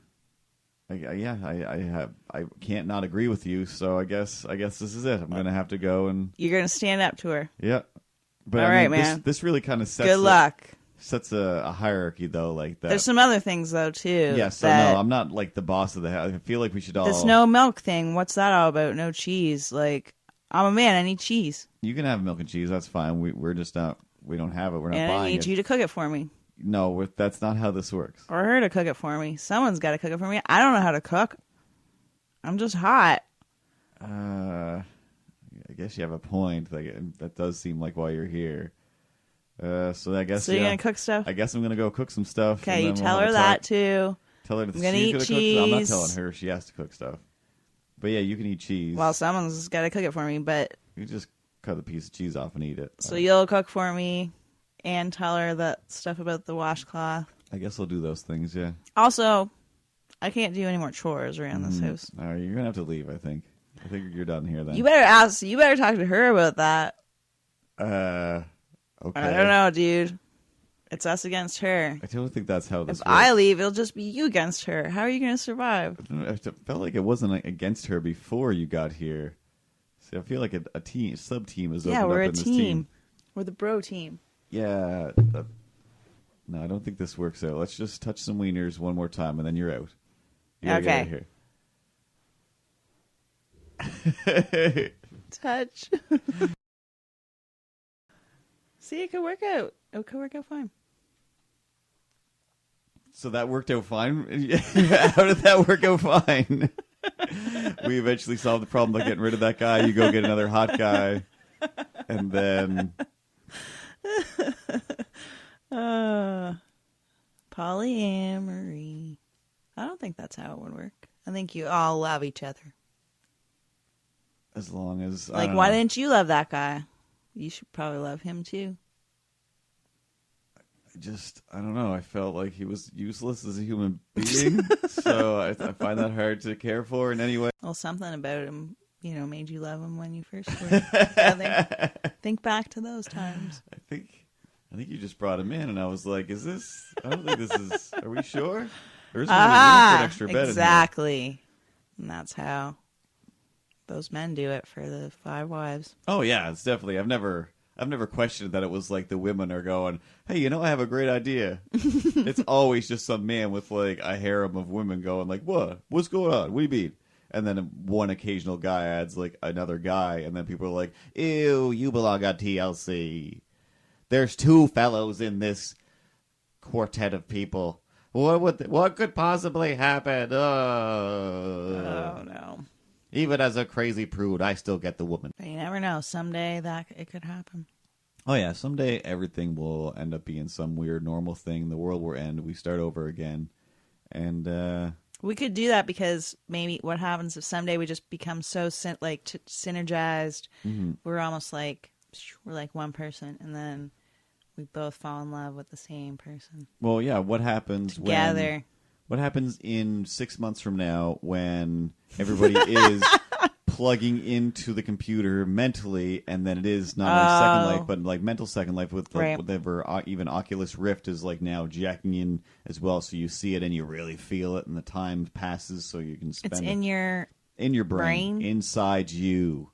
can't not agree with you, so I guess this is it. I'm gonna have to go and You're gonna stand up to her. yeah. But All I right, mean, man. This really kind of Good luck. Sets a hierarchy though, like that. There's some other things though too. Yeah, so that- no, I'm not like the boss of the house. I feel like we should all. This no milk thing. What's that all about? No cheese. Like I'm a man. I need cheese, You can have milk and cheese. That's fine. We're just not. We don't have it. We're not and I buying need it. you to cook it for me, No, that's not how this works. or her to cook it for me. Someone's got to cook it for me. I don't know how to cook. I'm just hot. I guess you have a point. That does seem like why you're here. So I guess So you're gonna cook stuff. I guess I'm gonna go cook some stuff. Okay, and you then tell we'll her have a that talk. too. Tell her that I'm gonna she's eat gonna cook. I'm not cheese. telling her she has to cook stuff. But yeah, you can eat cheese. Well, someone's got to cook it for me, but You just cut the piece of cheese off and eat it. so you'll cook for me and tell her that stuff about the washcloth. I guess I'll do those things. Yeah. Also, I can't do any more chores around this house. All right, you're gonna have to leave. I think you're done here then. You better ask. You better talk to her about that. Okay. I don't know, dude. It's us against her. I don't think that's how this If works. I leave, it'll just be you against her. How are you going to survive? I felt like it wasn't against her before you got here. See, I feel like a team, sub team is Yeah, opened we're up a in this team. We're the bro team. Yeah. No, I don't think this works out. Let's just touch some wieners one more time, and then you're out. You gotta get out of here. Touch. See, it could work out. It could work out fine. So that worked out fine? How did that work out fine? We eventually solved the problem by getting rid of that guy. You go get another hot guy. And then... Polyamory. I don't think that's how it would work. I think you all love each other. As long as... Like, why didn't you love that guy? You should probably love him too. I don't know. I felt like he was useless as a human being. So I find that hard to care for in any way. Well, something about him, made you love him when you first were. Think back to those times. I think you just brought him in, and I was like, "Is this? I don't think this is. Are we sure? There isn't really room for an extra bed exactly. And that's how those men do it for the 5 wives. Oh yeah, it's definitely. I've never questioned that it was like the women are going, "Hey, I have a great idea." It's always just some man with like a harem of women going like, "What? What's going on? What do you mean?" And then one occasional guy adds like another guy, and then people are like, ew, you belong on TLC. There's 2 fellows in this quartet of people. What could possibly happen? Oh, no. Even as a crazy prude, I still get the woman. But you never know. Someday that it could happen. Oh, yeah. Someday everything will end up being some weird normal thing. The world will end. We start over again. And, we could do that because maybe what happens if someday we just become so synergized, we're almost like, we're like one person, and then we both fall in love with the same person. well, yeah, what happens Together. What happens in 6 months from now when everybody is plugging into the computer mentally, and then it is not only Second Life, but like mental Second Life with Right. whatever, even Oculus Rift is like now jacking in as well, so you see it and you really feel it, and the time passes, so you can spend It's it in your in your brain, inside you,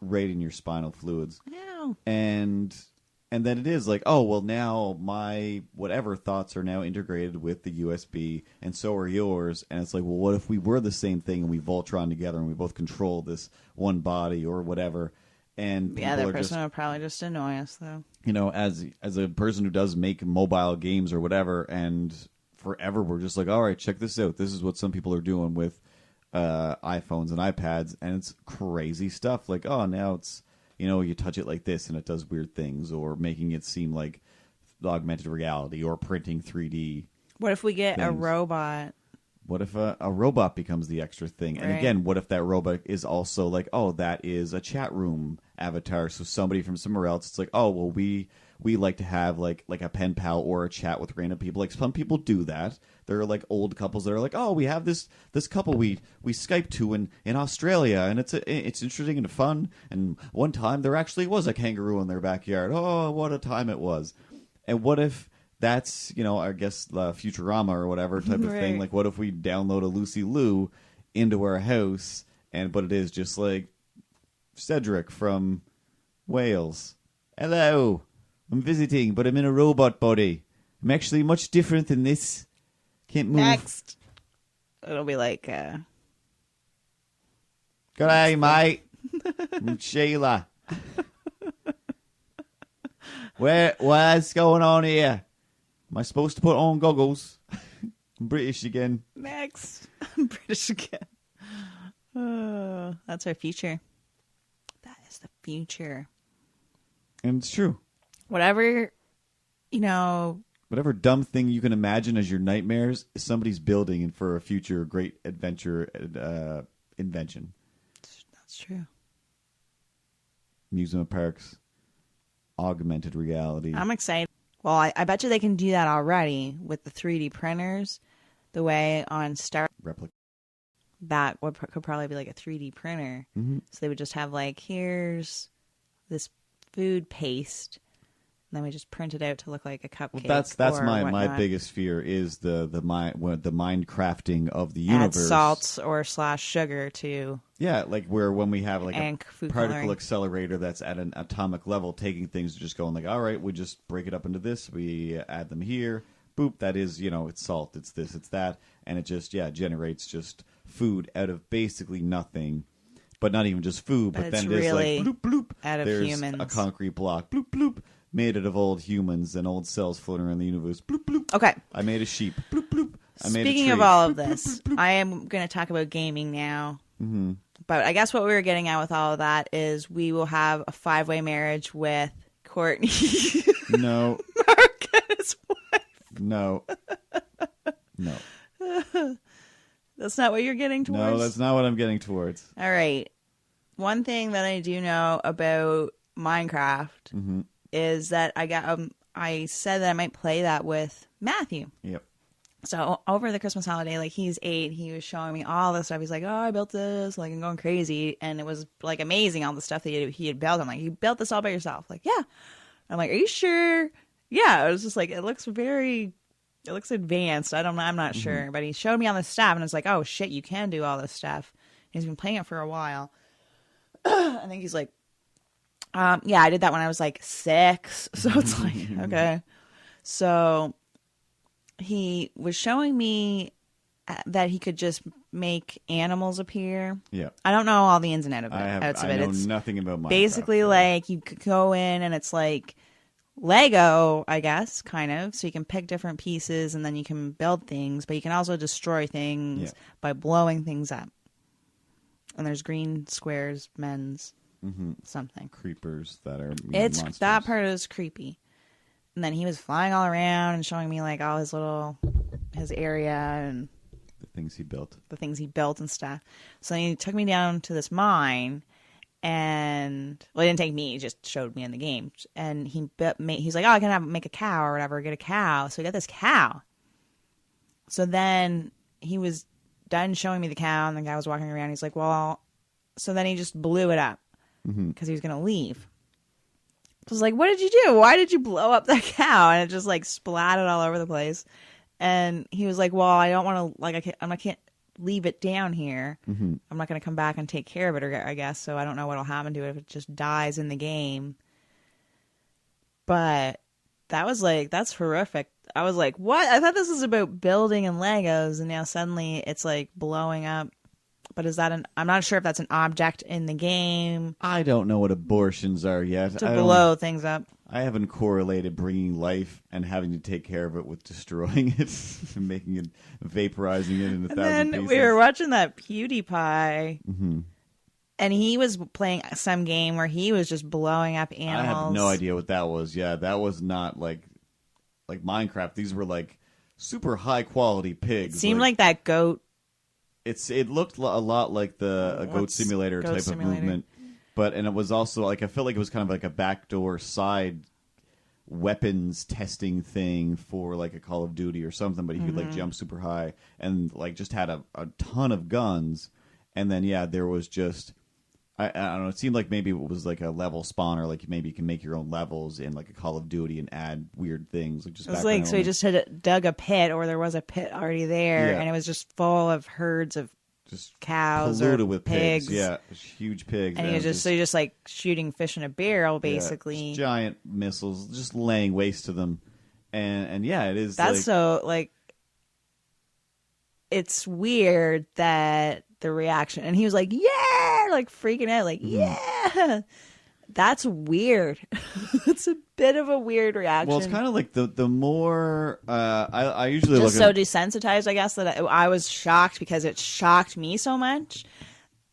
right in your spinal fluids. No. And then it is like, oh, well, now my whatever thoughts are now integrated with the USB, and so are yours. And it's like, well, what if we were the same thing and we Voltron together and we both control this one body or whatever? And The other people are person would probably just annoy us, though. you know, as a person who does make mobile games or whatever, and forever we're just like, all right, check this out. This is what some people are doing with iPhones and iPads, and it's crazy stuff. Like, oh, now it's, you know, you touch it like this and it does weird things, or making it seem like augmented reality, or printing 3D. What if we get a things. robot? What if a robot becomes the extra thing? And Right. again, what if that robot is also like, oh, that is a chat room avatar, so somebody from somewhere else, it's like, oh, well, we like to have like a pen pal or a chat with random people. Like, some people do that. There are like old couples that are like, oh, we have this couple we Skype to in Australia, and it's interesting and fun. And one time there actually was a kangaroo in their backyard. Oh, what a time it was. And what if that's, you know, I guess Futurama or whatever type of thing. Right. Like, what if we download a Lucy Liu into our house, but it is just like Cedric from Wales. Hello, I'm visiting, but I'm in a robot body. I'm actually much different than this. Can't move. Next. It'll be like, Good day, mate. I'm Sheila. What's going on here? Am I supposed to put on goggles? I'm British again. next. I'm British again. That's our future. That is the future. And it's true. Whatever, you know, Whatever dumb thing you can imagine as your nightmares, somebody's building and for a future great adventure invention. that's true. Amusement parks, augmented reality. I'm excited. Well, I bet you they can do that already with the 3D printers. The way on Star Replica. that could probably be like a 3D printer. Mhm. So they would just have like, here's this food paste, and then we just print it out to look like a cupcake. Well, that's or my whatnot. biggest fear is the mind crafting of the Add universe. salts or /sugar to Yeah, like where when we have like and a food particle coloring. accelerator that's at an atomic level, taking things, just going like, all right, we just break it up into this, we add them here, boop, that is, you know, it's salt, it's this, it's that, and it just, generates just food out of basically nothing, but not even just food, but But then it's it is really like, bloop, bloop, out of there's humans. a concrete block, bloop, bloop, made out of old humans and old cells floating around the universe, bloop, bloop. Okay. I made a sheep, bloop, bloop. I made a Speaking tree. of all of Bloop, bloop, this, bloop, bloop. I am going to talk about gaming now. Mm-hmm. But I guess what we were getting at with all of that is we will have a 5-way marriage with Courtney, No, Mark, and his wife. no, no. That's not what you're getting towards? No, that's not what I'm getting towards. All right. One thing that I do know about Minecraft Mm-hmm. is that I said that I might play that with Matthew. Yep. So over the Christmas holiday, like he's 8, he was showing me all this stuff. He's like, "Oh, I built this," like I'm going crazy, and it was like amazing all the stuff that he had built. I'm like, "You built this all by yourself?" Like, yeah. I'm like, "Are you sure?" Yeah. It was just like it looks advanced. I'm not sure, but he showed me all this stuff, and it's like, "Oh shit, you can do all this stuff." And he's been playing it for a while. I think he's like, yeah, I did that when I was like 6, so it's like okay, so. He was showing me that he could just make animals appear. Yeah. I don't know all the ins and outs of it. I know nothing about Minecraft. Basically, like, you could go in and it's like Lego, I guess, kind of. So you can pick different pieces and then you can build things, but you can also destroy things by blowing things up. And there's green squares, men's, something. Creepers that are It's that part is creepy. And then he was flying all around and showing me like all his area and the things he built. And stuff. So then he took me down to this mine, and he didn't take me; he just showed me in the game. And he's like, "Oh, I can make a cow or whatever. Get a cow." So we got this cow. So then he was done showing me the cow, and the guy was walking around. He's like, "Well," so then he just blew it up because he was going to leave. I was like, "What did you do? Why did you blow up that cow?" And it just like splatted all over the place. And he was like, "Well, I don't want to I can't leave it down here. I'm not going to come back and take care of it, I guess. So I don't know what'll happen to it if it just dies in the game." But that's horrific. I was like, "What? I thought this was about building and Legos, and now suddenly it's like blowing up." But I'm not sure if that's an object in the game. I don't know what abortions are yet. To blow things up. I haven't correlated bringing life and having to take care of it with destroying it and making it, vaporizing it in a thousand then pieces. We were watching that PewDiePie, and he was playing some game where he was just blowing up animals. I have no idea what that was. Yeah, that was not like Minecraft. These were like super high quality pigs. It seemed like that goat. It looked a lot like the Goat Simulator type of movement, and it was also like I felt like it was kind of like a backdoor side weapons testing thing for like a Call of Duty or something. But he could like jump super high and like just had a ton of guns, and then there was just I don't know. It seemed like maybe it was like a level spawner, like maybe you can make your own levels in like a Call of Duty and add weird things. Like just it was like so he just had dug a pit, or there was a pit already there, and it was just full of herds of just cows polluted or with pigs. Huge pigs. And he was just so you're just like shooting fish in a barrel, basically. Just giant missiles, just laying waste to them, and it is. That's so like. It's weird that the reaction, and he was like, "Yeah!" like freaking out, like, "Yeah!" That's weird. It's a bit of a weird reaction. Well, it's kind of like the more I usually just look so desensitized, I guess, that I was shocked because it shocked me so much.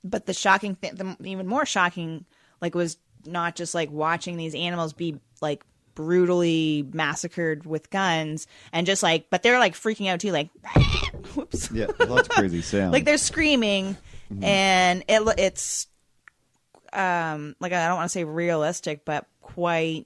But the shocking thing, the even more shocking, like, was not just like watching these animals be like brutally massacred with guns and just like, but they're like freaking out too, like, whoops. Yeah, lots of crazy sounds. Like they're screaming, and it's like, I don't want to say realistic, but quite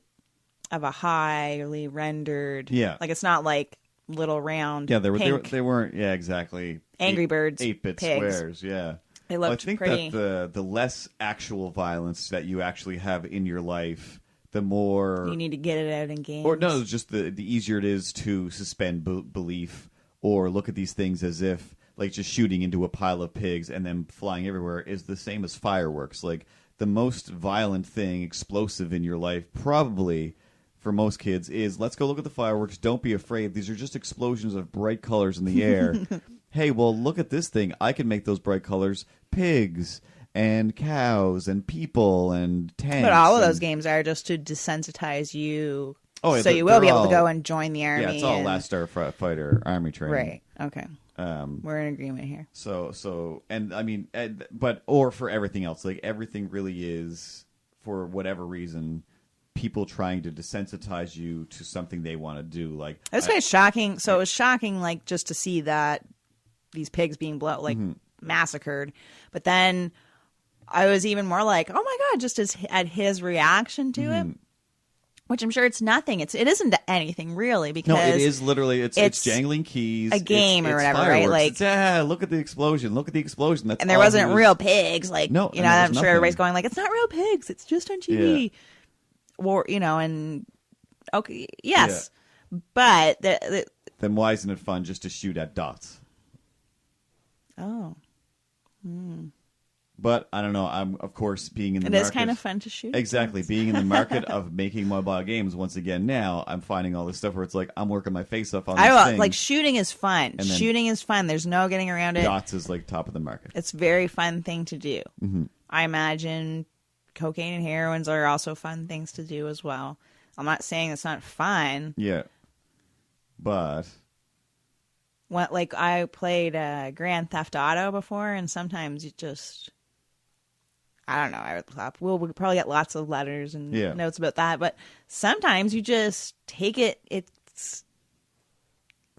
of a highly rendered. Yeah, like it's not like little round. Yeah, they weren't. Yeah, exactly. Angry Birds, 8-bit pigs. squares. Yeah, they looked I think pretty. that the less actual violence that you actually have in your life, the more you need to get it out in games. Or no, it's just the easier it is to suspend belief or look at these things as if like just shooting into a pile of pigs and then flying everywhere is the same as fireworks. Like the most violent thing, explosive in your life, probably for most kids, is let's go look at the fireworks. Don't be afraid. These are just explosions of bright colors in the air. Hey, well, look at this thing. I can make those bright colors pigs and cows and people and tanks. But all of those games are just to desensitize you. Oh, yeah, so you will be able to go and join the army. Yeah, it's all Last Starfighter army training. Right. Okay. We're in agreement here. So, and I mean, or for everything else, like everything really is, for whatever reason, people trying to desensitize you to something they want to do. Like that's quite shocking. So it was shocking, like just to see that these pigs being massacred, but then I was even more like, oh my god, just at his reaction to it. Which I'm sure it's nothing. It isn't anything really, because no, it is literally it's jangling keys, a game or whatever, fireworks. Right? Like look at the explosion, That's and there wasn't real pigs, like no, I'm sure everybody's going like, it's not real pigs, it's just on TV, or and okay, yes, but then why isn't it fun just to shoot at dots? Oh, But I don't know. I'm, of course, being in the It market. is kind of fun to shoot. Exactly. Being in the market of making mobile games, once again, now I'm finding all this stuff where it's like I'm working my face off on this thing. Like shooting is fun. And then Shooting is fun. There's no getting around it. Yachts is like top of the market. It's a very fun thing to do. Mm-hmm. I imagine cocaine and heroines are also fun things to do as well. I'm not saying it's not fun. Yeah. But Like I played Grand Theft Auto before, and sometimes you just, I don't know. We'll probably get lots of letters and notes about that, but sometimes you just take it.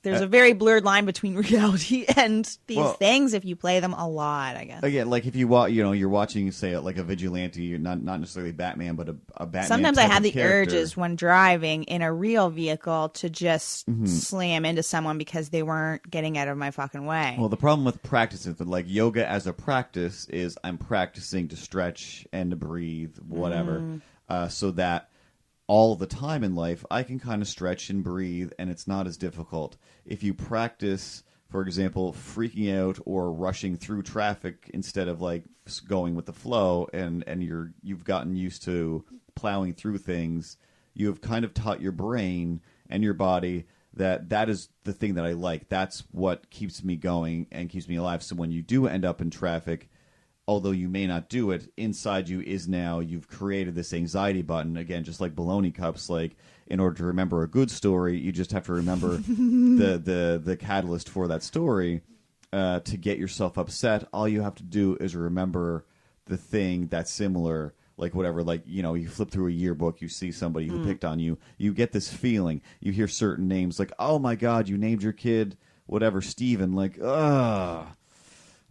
There's a very blurred line between reality and these things if you play them a lot, I guess. Again, like if you're watching, say, like a vigilante, not necessarily Batman, but a Batman. Sometimes I type have of the character. urges when driving in a real vehicle to just slam into someone because they weren't getting out of my fucking way. Well, the problem with practicing, like yoga as a practice, is I'm practicing to stretch and to breathe, whatever, so that all the time in life I can kind of stretch and breathe, and it's not as difficult. If you practice, for example, freaking out or rushing through traffic instead of like going with the flow, and you've gotten used to plowing through things, you have kind of taught your brain and your body that is the thing that I like. That's what keeps me going and keeps me alive. So when you do end up in traffic, although you may not do it, inside you is now you've created this anxiety button. Again, just like baloney cups, like in order to remember a good story, you just have to remember the catalyst for that story. To get yourself upset, all you have to do is remember the thing that's similar. Like whatever, like, you flip through a yearbook, you see somebody who picked on you, you get this feeling, you hear certain names, like, oh my God, you named your kid, whatever, Steven, like, oh,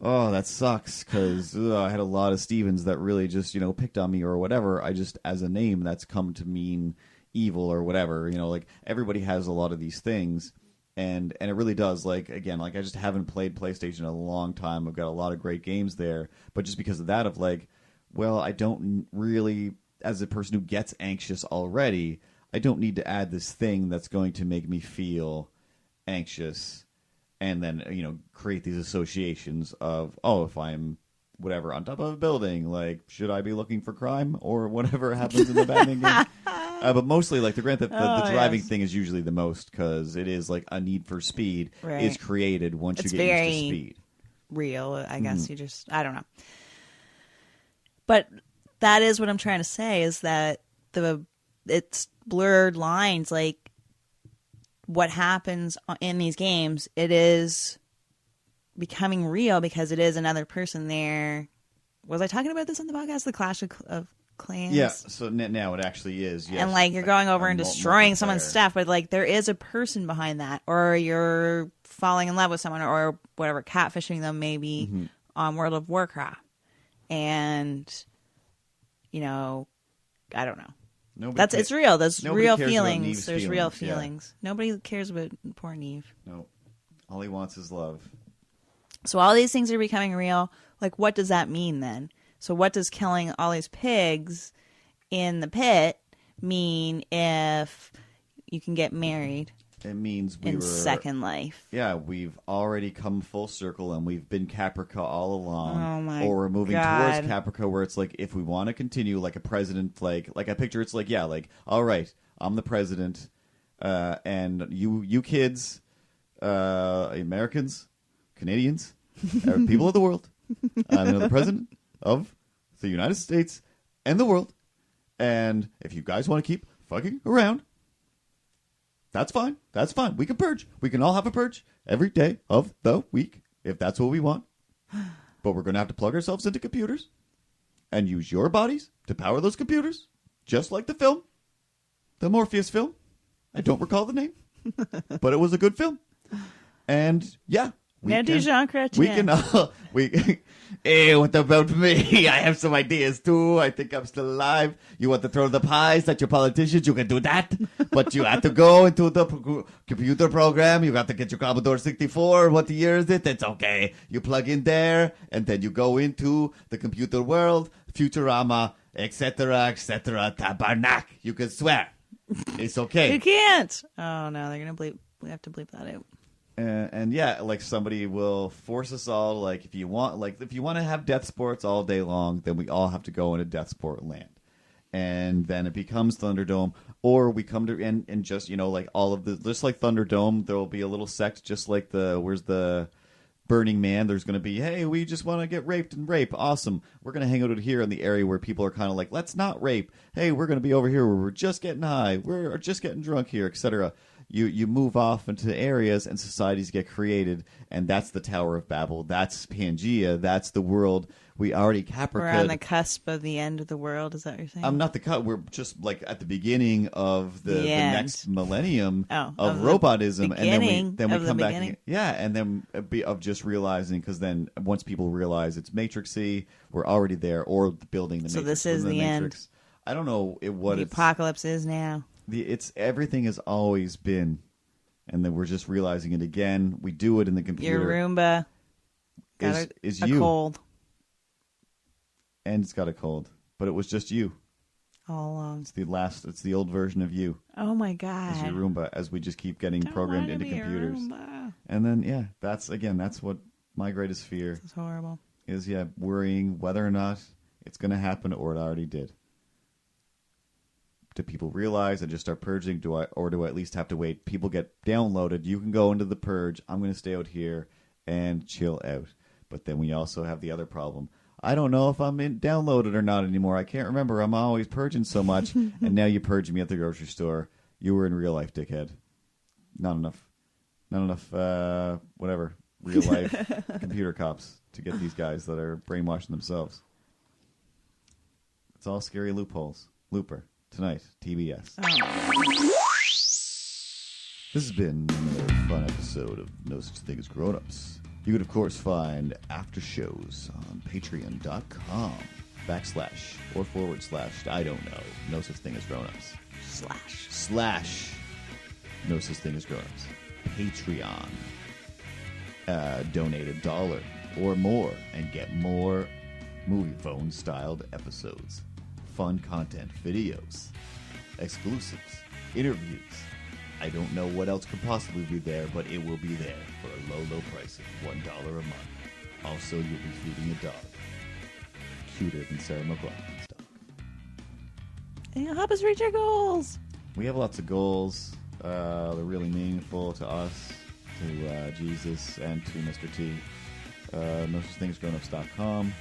that sucks, because I had a lot of Stevens that really just, picked on me or whatever. I just, as a name, that's come to mean evil or whatever, like, everybody has a lot of these things, and it really does, like, again, like, I just haven't played PlayStation in a long time. I've got a lot of great games there, but just because of that, of like, well, I don't really, as a person who gets anxious already, I don't need to add this thing that's going to make me feel anxious and then, create these associations of, if I'm, whatever, on top of a building, like, should I be looking for crime or whatever happens in the Batman game? But mostly, like, the driving thing is usually the most, because it is, like, a need for speed is created once you get used to speed. Real, I guess. You just, I don't know. But that is what I'm trying to say, is that it's blurred lines, like what happens in these games, it is becoming real because it is another person there. Was I talking about this on the podcast, the Clash of Clans? Yeah, so now it actually is. Yes. And like you're going over and destroying someone's stuff, but like there is a person behind that, or you're falling in love with someone, or whatever, catfishing them maybe on World of Warcraft. And, I don't know. It's real. There's real feelings. There's real feelings. Yeah. Nobody cares about poor Neve. No. All he wants is love. So all these things are becoming real. Like, what does that mean then? So what does killing all these pigs in the pit mean if you can get married? It means Second Life. Yeah, we've already come full circle, and we've been Caprica all along. Oh my Or we're moving God. towards Caprica, where it's like, if we want to continue, like a president, like I picture, it's like, yeah, like, all right, I'm the president, and you kids, Americans, Canadians, people of the world, I'm the president of the United States and the world, and if you guys want to keep fucking around, that's fine. That's fine. We can purge. We can all have a purge every day of the week if that's what we want. But we're going to have to plug ourselves into computers and use your bodies to power those computers, just like the film, the Morpheus film. I don't recall the name, but it was a good film. And yeah, Jean Chrétien. We can. Hey, what about me? I have some ideas too. I think I'm still alive. You want to throw the pies at your politicians? You can do that, but you have to go into the computer program. You got to get your Commodore 64. What year is it? It's okay. You plug in there, and then you go into the computer world, Futurama, etc., Tabarnak. You can swear. It's okay. You can't. Oh no, they're gonna bleep. We have to bleep that out. And yeah, like somebody will force us all. Like if you want to have death sports all day long, then we all have to go into death sport land, and then it becomes Thunderdome. Or we come to and just like all of the just like Thunderdome, there will be a little sect just like where's the Burning Man. There's going to be, hey, we just want to get raped and rape. Awesome. We're going to hang out here in the area where people are kind of like, let's not rape. Hey, we're going to be over here where we're just getting high. We're just getting drunk here, etc. You move off into areas and societies get created, and that's the Tower of Babel. That's Pangea. That's the world we already Capricorn. We're on the cusp of the end of the world. Is that what you're saying? I'm not the cut. We're just like at the beginning of the next millennium of robotism, and then we come back. Yeah, and then of just realizing, because then once people realize it's Matrixy, we're already there, or building the. So Matrix this is the Matrix. end. I don't know what the apocalypse is now. It's everything has always been, and then we're just realizing it again. We do it in the computer. Your Roomba got is a you. cold. And it's got a cold, but it was just you all along. It's the old version of you. Oh my God! It's your Roomba, as we just keep getting programmed into computers. And then that's what my greatest fear. This is horrible. Is worrying whether or not it's going to happen or it already did. Do people realize and just start purging? Do I at least have to wait? People get downloaded. You can go into the purge. I'm going to stay out here and chill out. But then we also have the other problem. I don't know if I'm downloaded or not anymore. I can't remember. I'm always purging so much. And now you purge me at the grocery store. You were in real life, dickhead. Not enough, whatever, real life computer cops to get these guys that are brainwashing themselves. It's all scary loopholes. Looper, tonight, TBS. This has been another fun episode of No Such Thing as Grown-Ups. You could, of course, find after shows on patreon.com // I don't know, No Such Thing as Grown-Ups. / No Such Thing as Grown-Ups. Patreon. Donate $1 or more and get more movie phone styled episodes, fun content, videos, exclusives, interviews. I don't know what else could possibly be there, but it will be there for a low, low price of $1 a month. Also, you'll be feeding a dog. Cuter than Sarah McLachlan's dog. And you'll help us reach our goals. We have lots of goals. They're really meaningful to us, to Jesus, and to Mr. T. No Such Thing as Grownups.com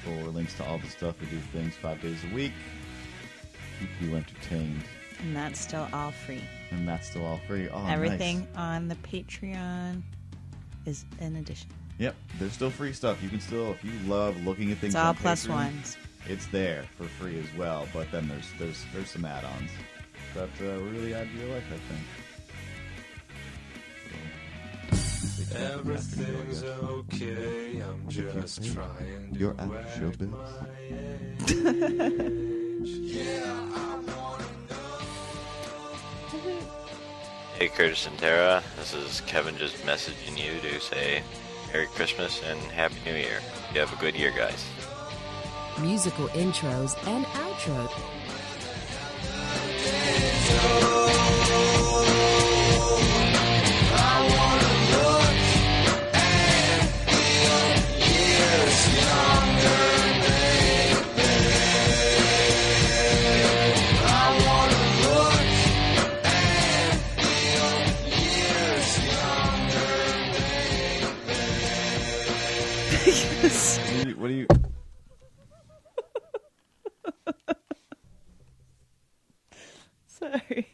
for links to all the stuff. We do things 5 days a week. Keep you entertained. And that's still all free. Oh, everything nice. On the Patreon is an addition. Yep, there's still free stuff. You can still, if you love looking at things, it's all on plus Patreon, ones. It's there for free as well. But then there's some add-ons that really add to your life, I think. So, everything's okay. I'm just trying to your after show Hey Curtis and Tara, this is Kevin just messaging you to say Merry Christmas and Happy New Year. You have a good year, guys. Musical intros and outro. What do you? Sorry.